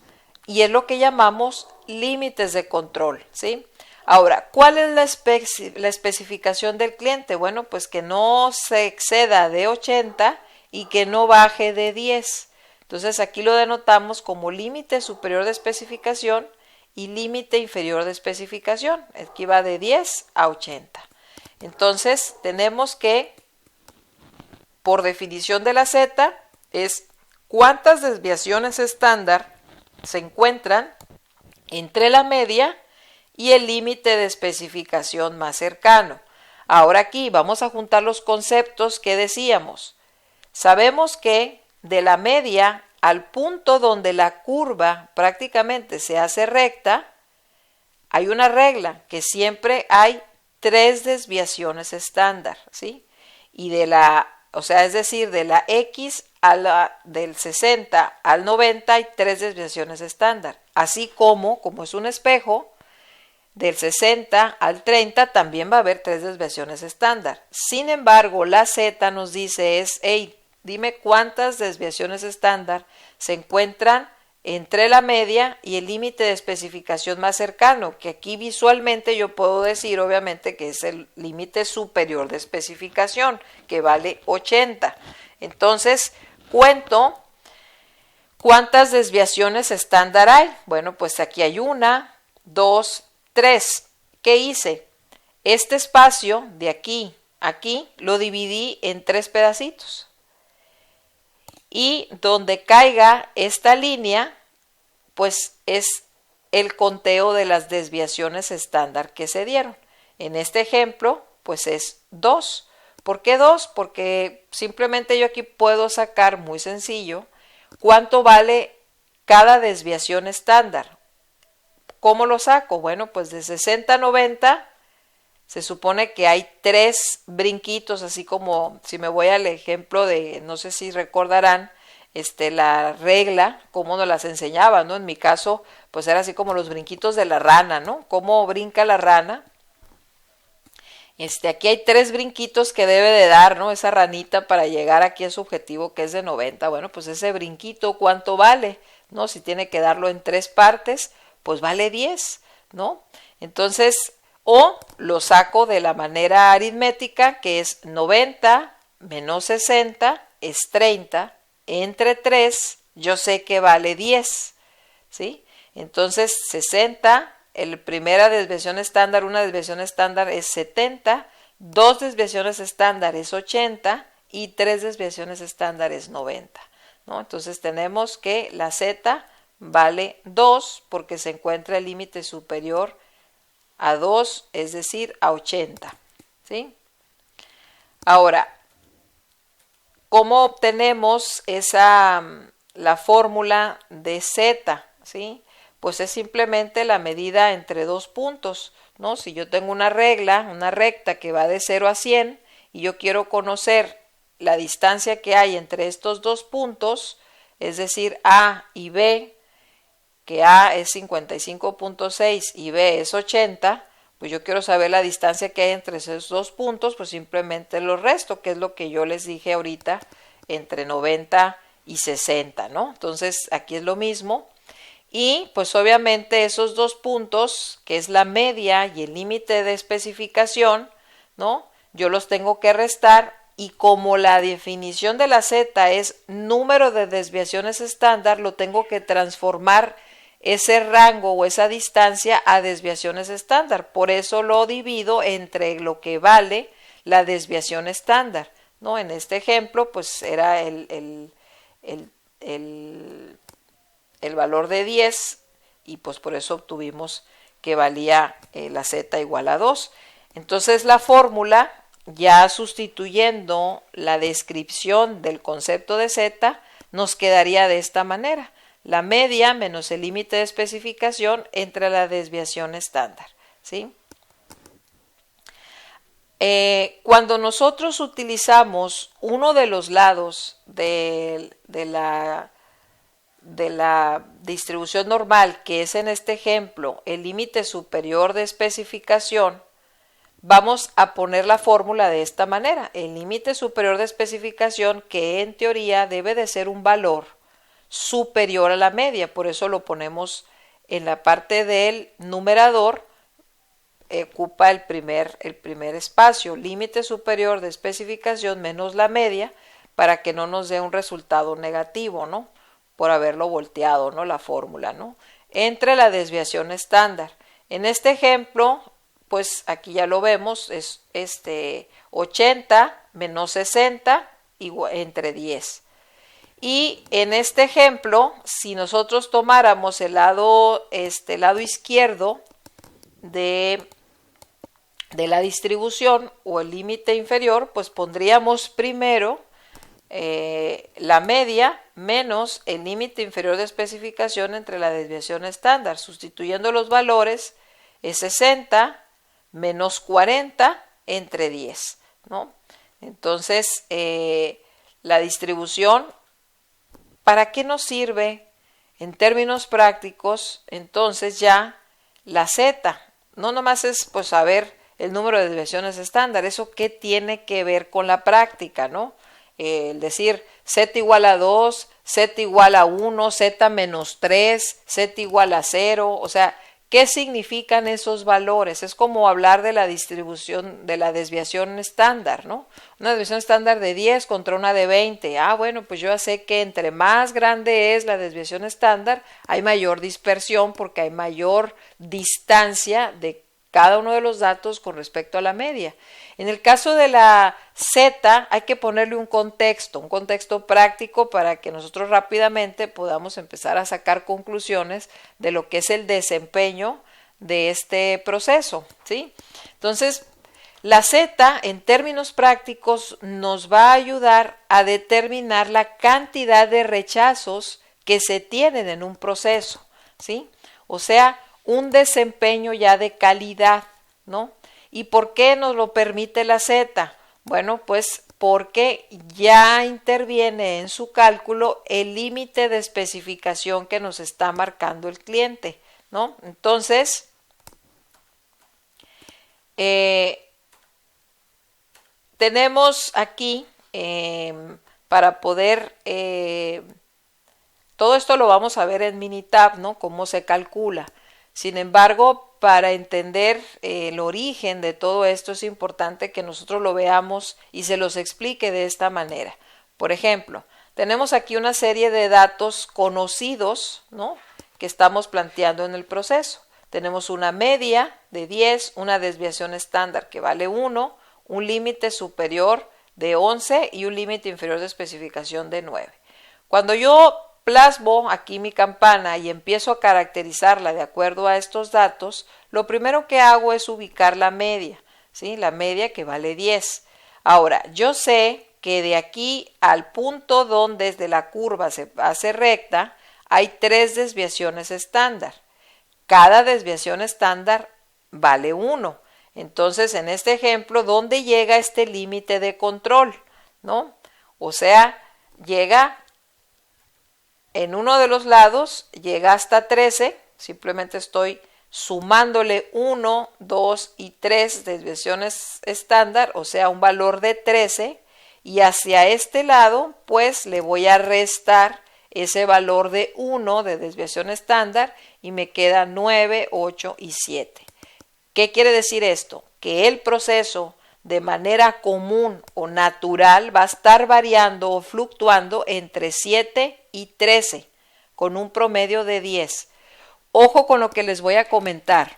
S1: y es lo que llamamos límites de control, ¿sí? Ahora, ¿cuál es la especificación del cliente? Bueno, pues que no se exceda de 80 y que no baje de 10. Entonces aquí lo denotamos como límite superior de especificación y límite inferior de especificación. Aquí va de 10 a 80. Entonces tenemos que, por definición de la Z, es cuántas desviaciones estándar se encuentran entre la media y el límite de especificación más cercano. Ahora aquí vamos a juntar los conceptos que decíamos. Sabemos que de la media al punto donde la curva prácticamente se hace recta, hay una regla que siempre hay 3 desviaciones estándar, ¿sí? Y o sea, es decir, de la X del 60 al 90 hay 3 desviaciones estándar. Así como es un espejo, del 60 al 30 también va a haber 3 desviaciones estándar. Sin embargo, la Z nos dice hey, dime cuántas desviaciones estándar se encuentran entre la media y el límite de especificación más cercano, que aquí visualmente yo puedo decir obviamente que es el límite superior de especificación, que vale 80. Entonces, cuento cuántas desviaciones estándar hay. Bueno, pues aquí hay 1, 2, 3. ¿Qué hice? Este espacio de aquí a aquí lo dividí en 3 pedacitos. Y donde caiga esta línea, pues es el conteo de las desviaciones estándar que se dieron. En este ejemplo, pues es 2. ¿Por qué 2? Porque simplemente yo aquí puedo sacar, muy sencillo, cuánto vale cada desviación estándar. ¿Cómo lo saco? Bueno, pues de 60 a 90 se supone que hay 3 brinquitos, así como si me voy al ejemplo de, no sé si recordarán, la regla, cómo nos las enseñaban, ¿no? En mi caso, pues era así como los brinquitos de la rana, ¿no? ¿Cómo brinca la rana? Aquí hay 3 brinquitos que debe de dar, ¿no? Esa ranita para llegar aquí a su objetivo que es de 90. Bueno, pues ese brinquito, ¿cuánto vale? ¿No? Si tiene que darlo en 3 partes, pues vale 10, ¿no? Entonces, o lo saco de la manera aritmética, que es 90 menos 60 es 30, entre 3 yo sé que vale 10, ¿sí? Entonces 60, primera desviación estándar, una desviación estándar es 70, 2 desviaciones estándar es 80 y 3 desviaciones estándar es 90, ¿no? Entonces tenemos que la Z vale 2 porque se encuentra el límite superior a 2, es decir, a 80, ¿sí? Ahora, ¿cómo obtenemos la fórmula de Z? ¿Sí? Pues es simplemente la medida entre 2 puntos, ¿no? Si yo tengo una recta que va de 0 a 100 y yo quiero conocer la distancia que hay entre estos 2 puntos, es decir, A y B, que A es 55.6 y B es 80, pues yo quiero saber la distancia que hay entre esos 2 puntos, pues simplemente lo resto, que es lo que yo les dije ahorita, entre 90 y 60, ¿no? Entonces aquí es lo mismo. Y pues obviamente esos 2 puntos, que es la media y el límite de especificación, ¿no? Yo los tengo que restar y como la definición de la Z es número de desviaciones estándar, lo tengo que transformar ese rango o esa distancia a desviaciones estándar. Por eso lo divido entre lo que vale la desviación estándar, ¿no? En este ejemplo, pues era el valor de 10 y pues por eso obtuvimos que valía la Z igual a 2. Entonces la fórmula, ya sustituyendo la descripción del concepto de Z, nos quedaría de esta manera: la media menos el límite de especificación entre la desviación estándar, ¿sí? Cuando nosotros utilizamos uno de los lados de la distribución normal, que es en este ejemplo el límite superior de especificación, vamos a poner la fórmula de esta manera: el límite superior de especificación, que en teoría debe de ser un valor superior a la media, por eso lo ponemos en la parte del numerador, ocupa el primer espacio, límite superior de especificación menos la media, para que no nos dé un resultado negativo, ¿no? Por haberlo volteado, ¿no? La fórmula, ¿no? Entre la desviación estándar. En este ejemplo, pues aquí ya lo vemos, es 80 menos 60 entre 10. Y en este ejemplo, si nosotros tomáramos el lado izquierdo de la distribución o el límite inferior, pues pondríamos primero la media menos el límite inferior de especificación entre la desviación estándar, sustituyendo los valores. es 60 menos 40 entre 10, ¿no? Entonces, la distribución, ¿para qué nos sirve? En términos prácticos, entonces ya la Z, no nomás es pues saber el número de desviaciones estándar, eso qué tiene que ver con la práctica, ¿no? El decir Z igual a 2, Z igual a 1, Z menos 3, Z igual a 0, o sea, ¿qué significan esos valores? Es como hablar de la distribución, de la desviación estándar, ¿no? Una desviación estándar de 10 contra una de 20. Ah, bueno, pues yo ya sé que entre más grande es la desviación estándar, hay mayor dispersión porque hay mayor distancia de cada uno de los datos con respecto a la media. En el caso de la Z hay que ponerle un contexto práctico para que nosotros rápidamente podamos empezar a sacar conclusiones de lo que es el desempeño de este proceso, ¿sí? Entonces, la Z en términos prácticos nos va a ayudar a determinar la cantidad de rechazos que se tienen en un proceso, ¿sí? O sea, un desempeño ya de calidad, ¿no? ¿Y por qué nos lo permite la Z? Bueno, pues porque ya interviene en su cálculo el límite de especificación que nos está marcando el cliente, ¿no? Entonces, tenemos aquí para poder, todo esto lo vamos a ver en Minitab, ¿no? Cómo se calcula. Sin embargo, para entender el origen de todo esto es importante que nosotros lo veamos y se los explique de esta manera. Por ejemplo, tenemos aquí una serie de datos conocidos, ¿no? Que estamos planteando en el proceso. Tenemos una media de 10, una desviación estándar que vale 1, un límite superior de 11 y un límite inferior de especificación de 9. Cuando yo plasmo aquí mi campana y empiezo a caracterizarla de acuerdo a estos datos, lo primero que hago es ubicar la media, ¿sí? La media que vale 10. Ahora, yo sé que de aquí al punto donde desde la curva se hace recta, hay 3 desviaciones estándar. Cada desviación estándar vale 1. Entonces, en este ejemplo, ¿dónde llega este límite de control? ¿No? O sea, llega en uno de los lados, llega hasta 13, simplemente estoy sumándole 1, 2 y 3 desviaciones estándar, o sea, un valor de 13, y hacia este lado, pues le voy a restar ese valor de 1 de desviación estándar y me queda 9, 8 y 7. ¿Qué quiere decir esto? Que el proceso de manera común o natural va a estar variando o fluctuando entre 7 y 13, con un promedio de 10. Ojo con lo que les voy a comentar.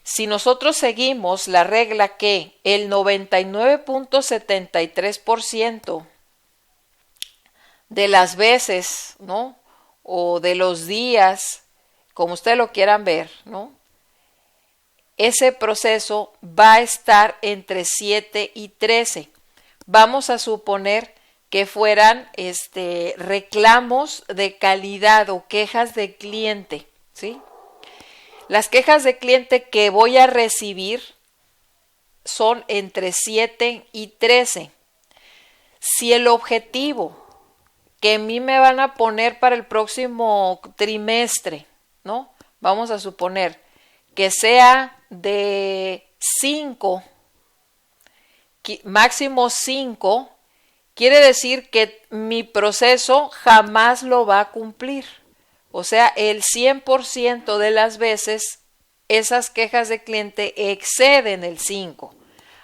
S1: Si nosotros seguimos la regla que el 99.73% de las veces, ¿no? O de los días, como ustedes lo quieran ver, ¿no? Ese proceso va a estar entre 7 y 13. Vamos a suponer que fueran reclamos de calidad o quejas de cliente, ¿sí? Las quejas de cliente que voy a recibir son entre 7 y 13. Si el objetivo que a mí me van a poner para el próximo trimestre, ¿no? Vamos a suponer que sea de 5, máximo 5, quiere decir que mi proceso jamás lo va a cumplir. O sea, el 100% de las veces esas quejas de cliente exceden el 5.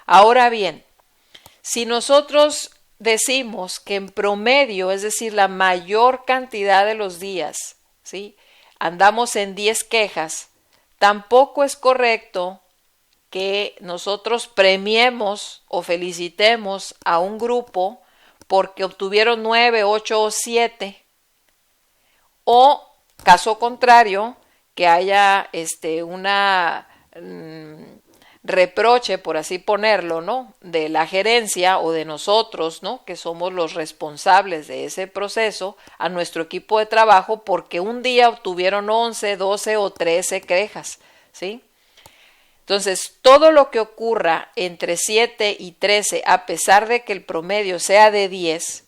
S1: Ahora bien, si nosotros decimos que en promedio, es decir, la mayor cantidad de los días, ¿sí? Andamos en 10 quejas, tampoco es correcto que nosotros premiemos o felicitemos a un grupo porque obtuvieron 9, 8 o 7. O, caso contrario, que haya una reproche, por así ponerlo, ¿no? De la gerencia o de nosotros, ¿no? Que somos los responsables de ese proceso a nuestro equipo de trabajo porque un día obtuvieron 11, 12 o 13 quejas, ¿sí? Entonces, todo lo que ocurra entre 7 y 13, a pesar de que el promedio sea de 10,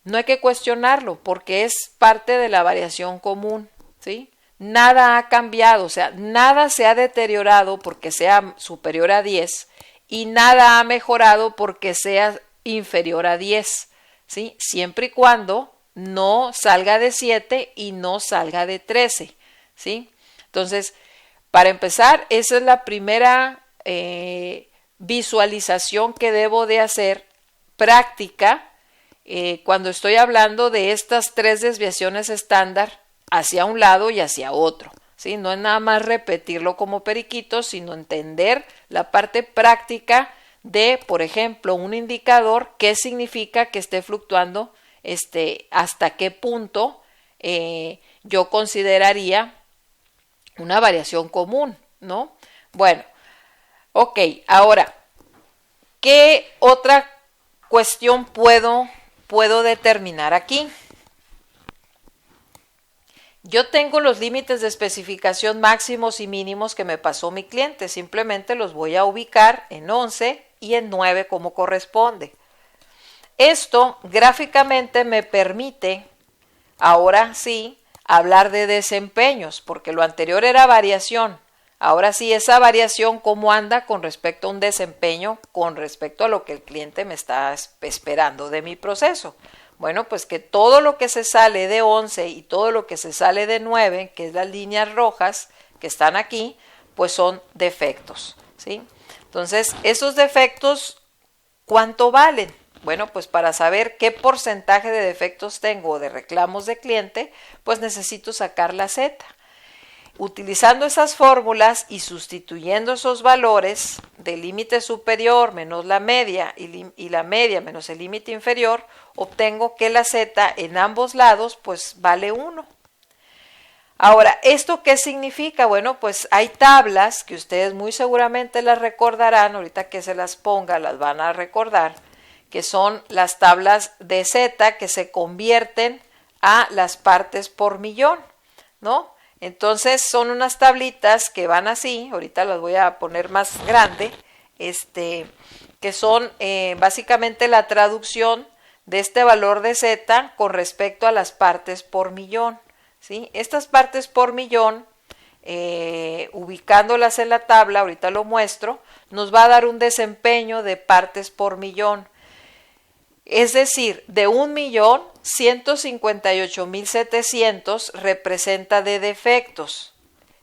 S1: no hay que cuestionarlo porque es parte de la variación común, ¿sí? Nada ha cambiado, o sea, nada se ha deteriorado porque sea superior a 10 y nada ha mejorado porque sea inferior a 10, ¿sí? Siempre y cuando no salga de 7 y no salga de 13, ¿sí? Entonces, para empezar, esa es la primera visualización que debo de hacer práctica cuando estoy hablando de estas 3 desviaciones estándar hacia un lado y hacia otro, ¿sí? No es nada más repetirlo como periquitos, sino entender la parte práctica de, por ejemplo, un indicador, qué significa que esté fluctuando, hasta qué punto yo consideraría una variación común, ¿no? Bueno, ok, ahora, ¿qué otra cuestión puedo determinar aquí? Yo tengo los límites de especificación máximos y mínimos que me pasó mi cliente, simplemente los voy a ubicar en 11 y en 9 como corresponde. Esto gráficamente me permite, ahora sí, hablar de desempeños, porque lo anterior era variación. Ahora sí, esa variación, ¿cómo anda con respecto a un desempeño, con respecto a lo que el cliente me está esperando de mi proceso? Bueno, pues que todo lo que se sale de 11 y todo lo que se sale de 9, que es las líneas rojas que están aquí, pues son defectos, ¿sí? Entonces, esos defectos, ¿cuánto valen? Bueno, pues para saber qué porcentaje de defectos tengo o de reclamos de cliente, pues necesito sacar la Z. Utilizando esas fórmulas y sustituyendo esos valores del límite superior menos la media y la media menos el límite inferior, obtengo que la Z en ambos lados pues vale 1. Ahora, ¿esto qué significa? Bueno, pues hay tablas que ustedes muy seguramente las recordarán, ahorita que se las ponga las van a recordar, que son las tablas de Z que se convierten a las partes por millón, ¿no? Entonces son unas tablitas que van así, ahorita las voy a poner más grande, que son básicamente la traducción de este valor de Z con respecto a las partes por millón, ¿sí? Estas partes por millón, ubicándolas en la tabla, ahorita lo muestro, nos va a dar un desempeño de partes por millón. Es decir, de 1.000.000, 158.700 representa de defectos.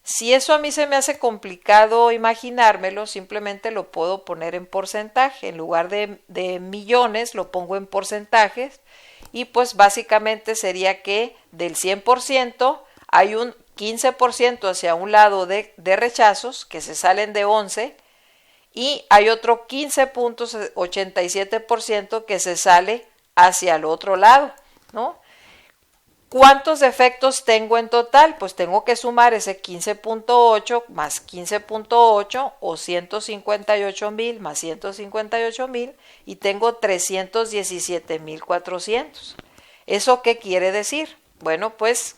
S1: Si eso a mí se me hace complicado imaginármelo, simplemente lo puedo poner en porcentaje. En lugar de millones, lo pongo en porcentajes. Y pues básicamente sería que del 100% hay un 15% hacia un lado de rechazos que se salen de 11 y hay otro 15.87% que se sale hacia el otro lado, ¿no? ¿Cuántos defectos tengo en total? Pues tengo que sumar ese 15.8 más 15.8 o 158.000 más 158.000 y tengo 317.400. ¿Eso qué quiere decir? Bueno, pues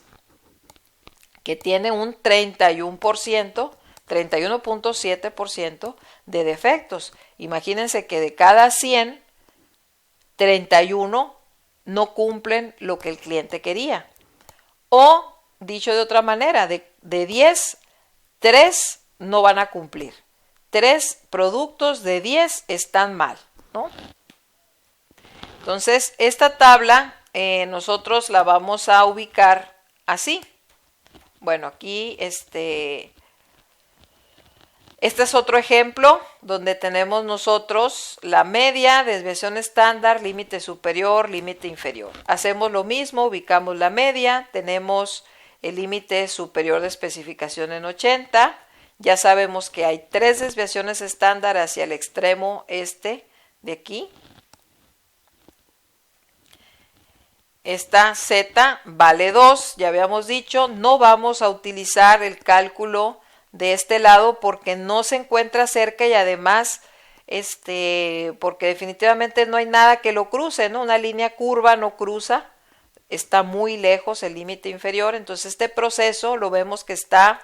S1: que tiene un 31.7% de defectos. Imagínense que de cada 100, 31 no cumplen lo que el cliente quería. O, dicho de otra manera, de 10, 3 no van a cumplir. 3 productos de 10 están mal, ¿no? Entonces, esta tabla nosotros la vamos a ubicar así. Bueno, aquí este es otro ejemplo donde tenemos nosotros la media, desviación estándar, límite superior, límite inferior. Hacemos lo mismo, ubicamos la media, tenemos el límite superior de especificación en 80. Ya sabemos que hay 3 desviaciones estándar hacia el extremo este de aquí. Esta Z vale 2, ya habíamos dicho, no vamos a utilizar el cálculo de este lado porque no se encuentra cerca y además porque definitivamente no hay nada que lo cruce, ¿no? Una línea curva no cruza, está muy lejos el límite inferior, entonces este proceso lo vemos que está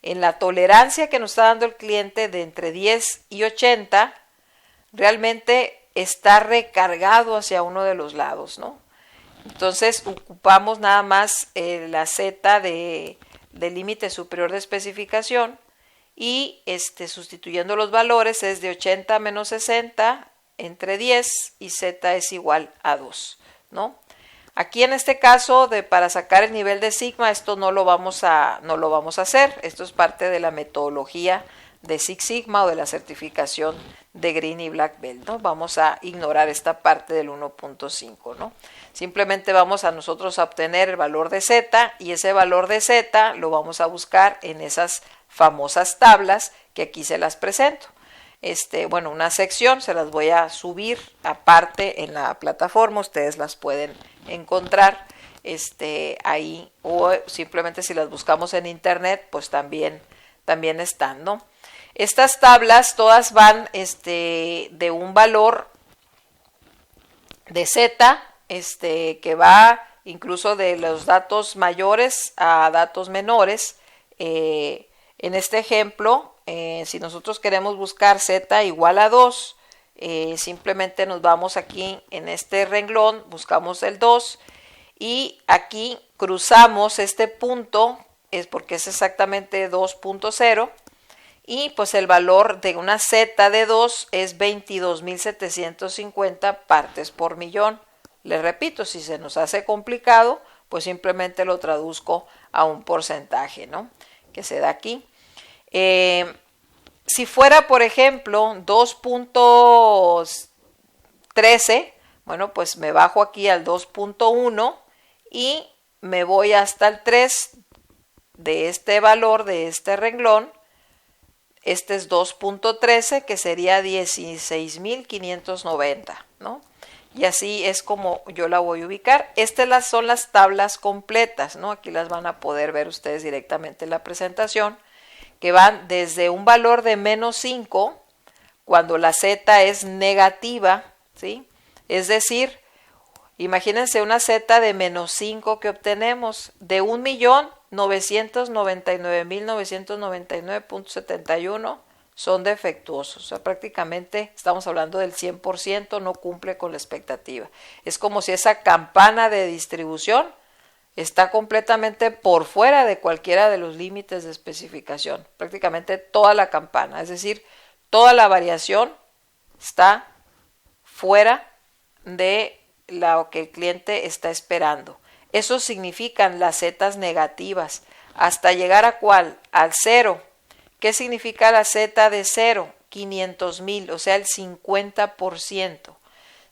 S1: en la tolerancia que nos está dando el cliente de entre 10 y 80, realmente está recargado hacia uno de los lados, ¿no? Entonces ocupamos nada más la Z del límite superior de especificación y sustituyendo los valores es de 80 menos 60 entre 10 y Z es igual a 2, ¿no? Aquí en este caso, para sacar el nivel de sigma, esto no lo vamos a hacer. Esto es parte de la metodología de Six Sigma o de la certificación de Green y Black Belt, ¿no? Vamos a ignorar esta parte del 1.5, ¿no? Simplemente vamos a nosotros a obtener el valor de Z y ese valor de Z lo vamos a buscar en esas famosas tablas que aquí se las presento. Bueno, una sección se las voy a subir aparte en la plataforma, ustedes las pueden encontrar ahí o simplemente si las buscamos en internet pues también están, ¿no? Estas tablas todas van de un valor de Z que va incluso de los datos mayores a datos menores. En este ejemplo, si nosotros queremos buscar Z igual a 2, simplemente nos vamos aquí en este renglón, buscamos el 2 y aquí cruzamos este punto, es porque es exactamente 2.0 y pues el valor de una Z de 2 es 22.750 partes por millón. Les repito, si se nos hace complicado, pues simplemente lo traduzco a un porcentaje, ¿no? Que se da aquí. Si fuera, por ejemplo, 2.13, bueno, pues me bajo aquí al 2.1 y me voy hasta el 3 de este valor, de este renglón. Este es 2.13, que sería 16.590, ¿no? Y así es como yo la voy a ubicar. Estas son las tablas completas, ¿no? Aquí las van a poder ver ustedes directamente en la presentación, que van desde un valor de menos 5, cuando la Z es negativa, ¿sí? Es decir, imagínense una Z de menos 5 que obtenemos de 1.999.999.71 son defectuosos. O sea, prácticamente estamos hablando del 100%, no cumple con la expectativa. Es como si esa campana de distribución está completamente por fuera de cualquiera de los límites de especificación. Prácticamente toda la campana, es decir, toda la variación está fuera de lo que el cliente está esperando. Eso significan las zetas negativas. ¿Hasta llegar a cuál? Al 0. ¿Qué significa la Z de 0? 500,000, o sea, el 50%.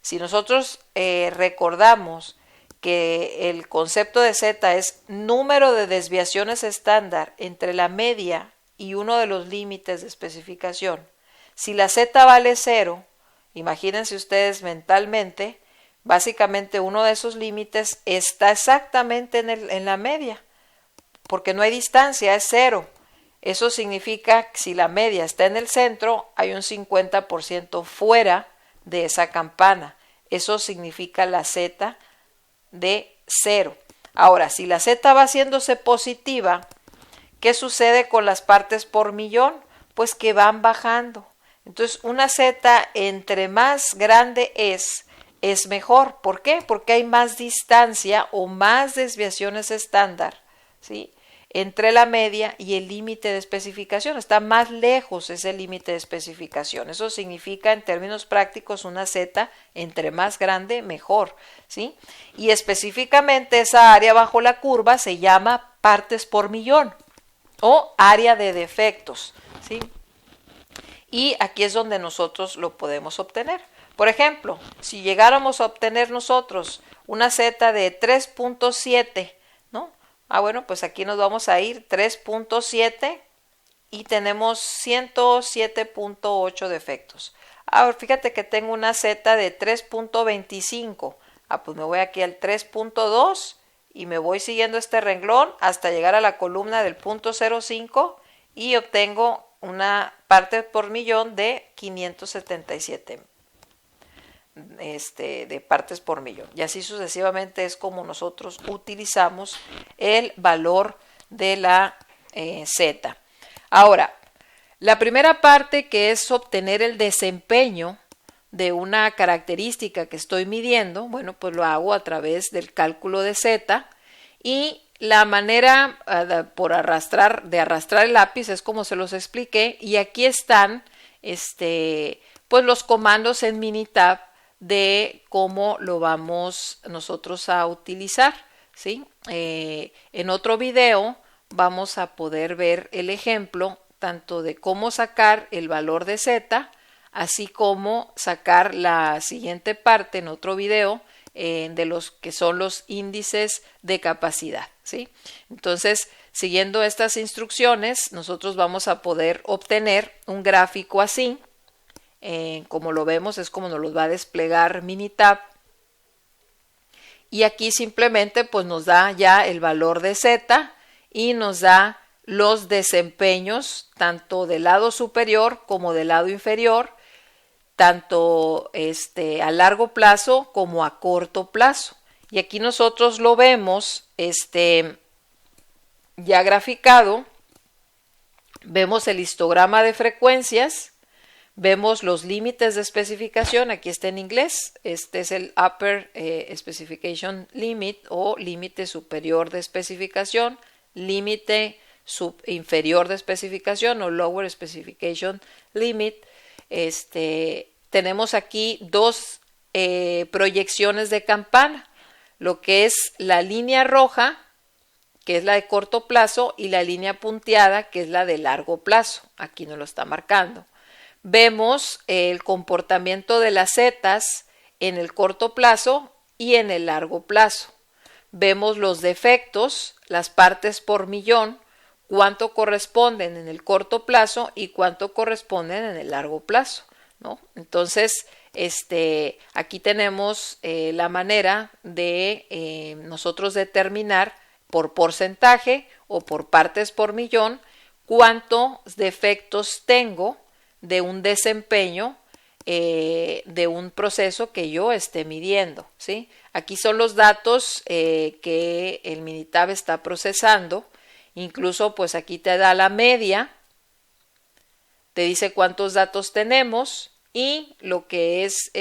S1: Si nosotros recordamos que el concepto de Z es número de desviaciones estándar entre la media y uno de los límites de especificación. Si la Z vale 0, imagínense ustedes mentalmente, básicamente uno de esos límites está exactamente en la media, porque no hay distancia, es 0. Eso significa que si la media está en el centro, hay un 50% fuera de esa campana. Eso significa la Z de 0. Ahora, si la Z va haciéndose positiva, ¿qué sucede con las partes por millón? Pues que van bajando. Entonces, una Z entre más grande es mejor. ¿Por qué? Porque hay más distancia o más desviaciones estándar, ¿sí?, entre la media y el límite de especificación. Está más lejos ese límite de especificación. Eso significa, en términos prácticos, una Z entre más grande, mejor, ¿sí? Y específicamente esa área bajo la curva se llama partes por millón o área de defectos, ¿sí? Y aquí es donde nosotros lo podemos obtener. Por ejemplo, si llegáramos a obtener nosotros una Z de 3.7, ¿no? Bueno, pues aquí nos vamos a ir 3.7 y tenemos 107.8 defectos. Ahora, fíjate que tengo una Z de 3.25. Pues me voy aquí al 3.2 y me voy siguiendo este renglón hasta llegar a la columna del 0.05 y obtengo una parte por millón de 577 de partes por millón. Y así sucesivamente es como nosotros utilizamos el valor de la Z. Ahora, la primera parte, que es obtener el desempeño de una característica que estoy midiendo, bueno, pues lo hago a través del cálculo de Z, y la manera de arrastrar el lápiz es como se los expliqué, y aquí están pues los comandos en Minitab de cómo lo vamos nosotros a utilizar, ¿sí? En otro video vamos a poder ver el ejemplo tanto de cómo sacar el valor de Z, así como sacar la siguiente parte en otro video de los que son los índices de capacidad, ¿sí? Entonces, siguiendo estas instrucciones, nosotros vamos a poder obtener un gráfico así. Como lo vemos, es como nos los va a desplegar Minitab, y aquí simplemente pues nos da ya el valor de Z y nos da los desempeños tanto del lado superior como del lado inferior, tanto a largo plazo como a corto plazo. Y aquí nosotros lo vemos ya graficado. Vemos el histograma de frecuencias, vemos los límites de especificación, aquí está en inglés, este es el Upper Specification Limit o límite superior de especificación, límite inferior de especificación o Lower Specification Limit. Tenemos aquí dos proyecciones de campana, lo que es la línea roja, que es la de corto plazo, y la línea punteada, que es la de largo plazo. Aquí nos lo está marcando. Vemos el comportamiento de las zetas en el corto plazo y en el largo plazo. Vemos los defectos, las partes por millón, cuánto corresponden en el corto plazo y cuánto corresponden en el largo plazo, ¿no? Entonces, aquí tenemos la manera de nosotros determinar por porcentaje o por partes por millón cuántos defectos tengo de un desempeño de un proceso que yo esté midiendo, ¿sí? Aquí son los datos que el Minitab está procesando. Incluso pues aquí te da la media, te dice cuántos datos tenemos y lo que es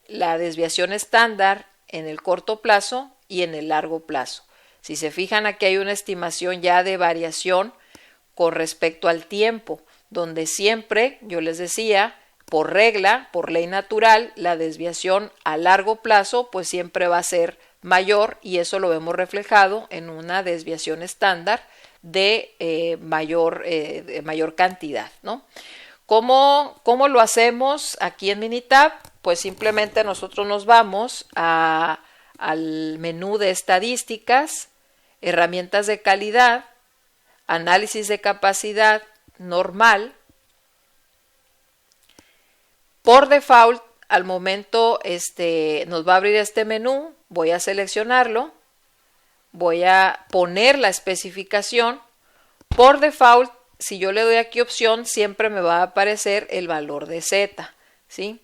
S1: la desviación estándar en el corto plazo y en el largo plazo. Si se fijan, aquí hay una estimación ya de variación con respecto al tiempo, donde siempre, yo les decía, por regla, por ley natural, la desviación a largo plazo pues siempre va a ser mayor, y eso lo vemos reflejado en una desviación estándar de mayor cantidad, ¿no? ¿Cómo lo hacemos aquí en Minitab? Pues simplemente nosotros nos vamos al menú de estadísticas, herramientas de calidad, análisis de capacidad normal. Por default, al momento nos va a abrir este menú, voy a seleccionarlo, voy a poner la especificación. Por default, si yo le doy aquí opción, siempre me va a aparecer el valor de Z, ¿sí?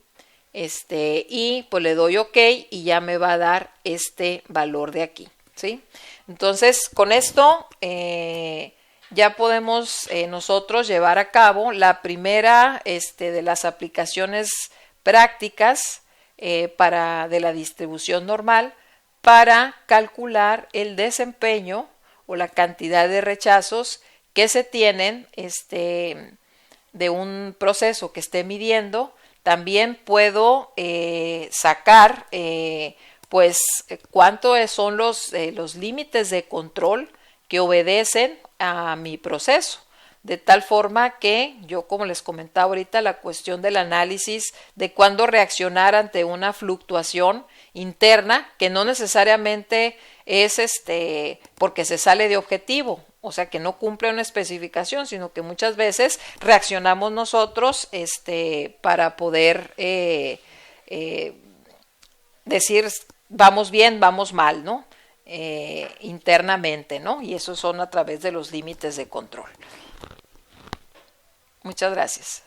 S1: Y pues le doy OK y ya me va a dar este valor de aquí, ¿sí? Entonces, con esto ya podemos nosotros llevar a cabo la primera de las aplicaciones prácticas de la distribución normal para calcular el desempeño o la cantidad de rechazos que se tienen de un proceso que esté midiendo. También puedo sacar pues cuántos son los límites de control que obedecen a mi proceso, de tal forma que yo, como les comentaba ahorita, la cuestión del análisis de cuándo reaccionar ante una fluctuación interna que no necesariamente es porque se sale de objetivo, o sea que no cumple una especificación, sino que muchas veces reaccionamos nosotros para poder decir vamos bien, vamos mal, ¿no? internamente, ¿no? Y esos son a través de los límites de control. Muchas gracias.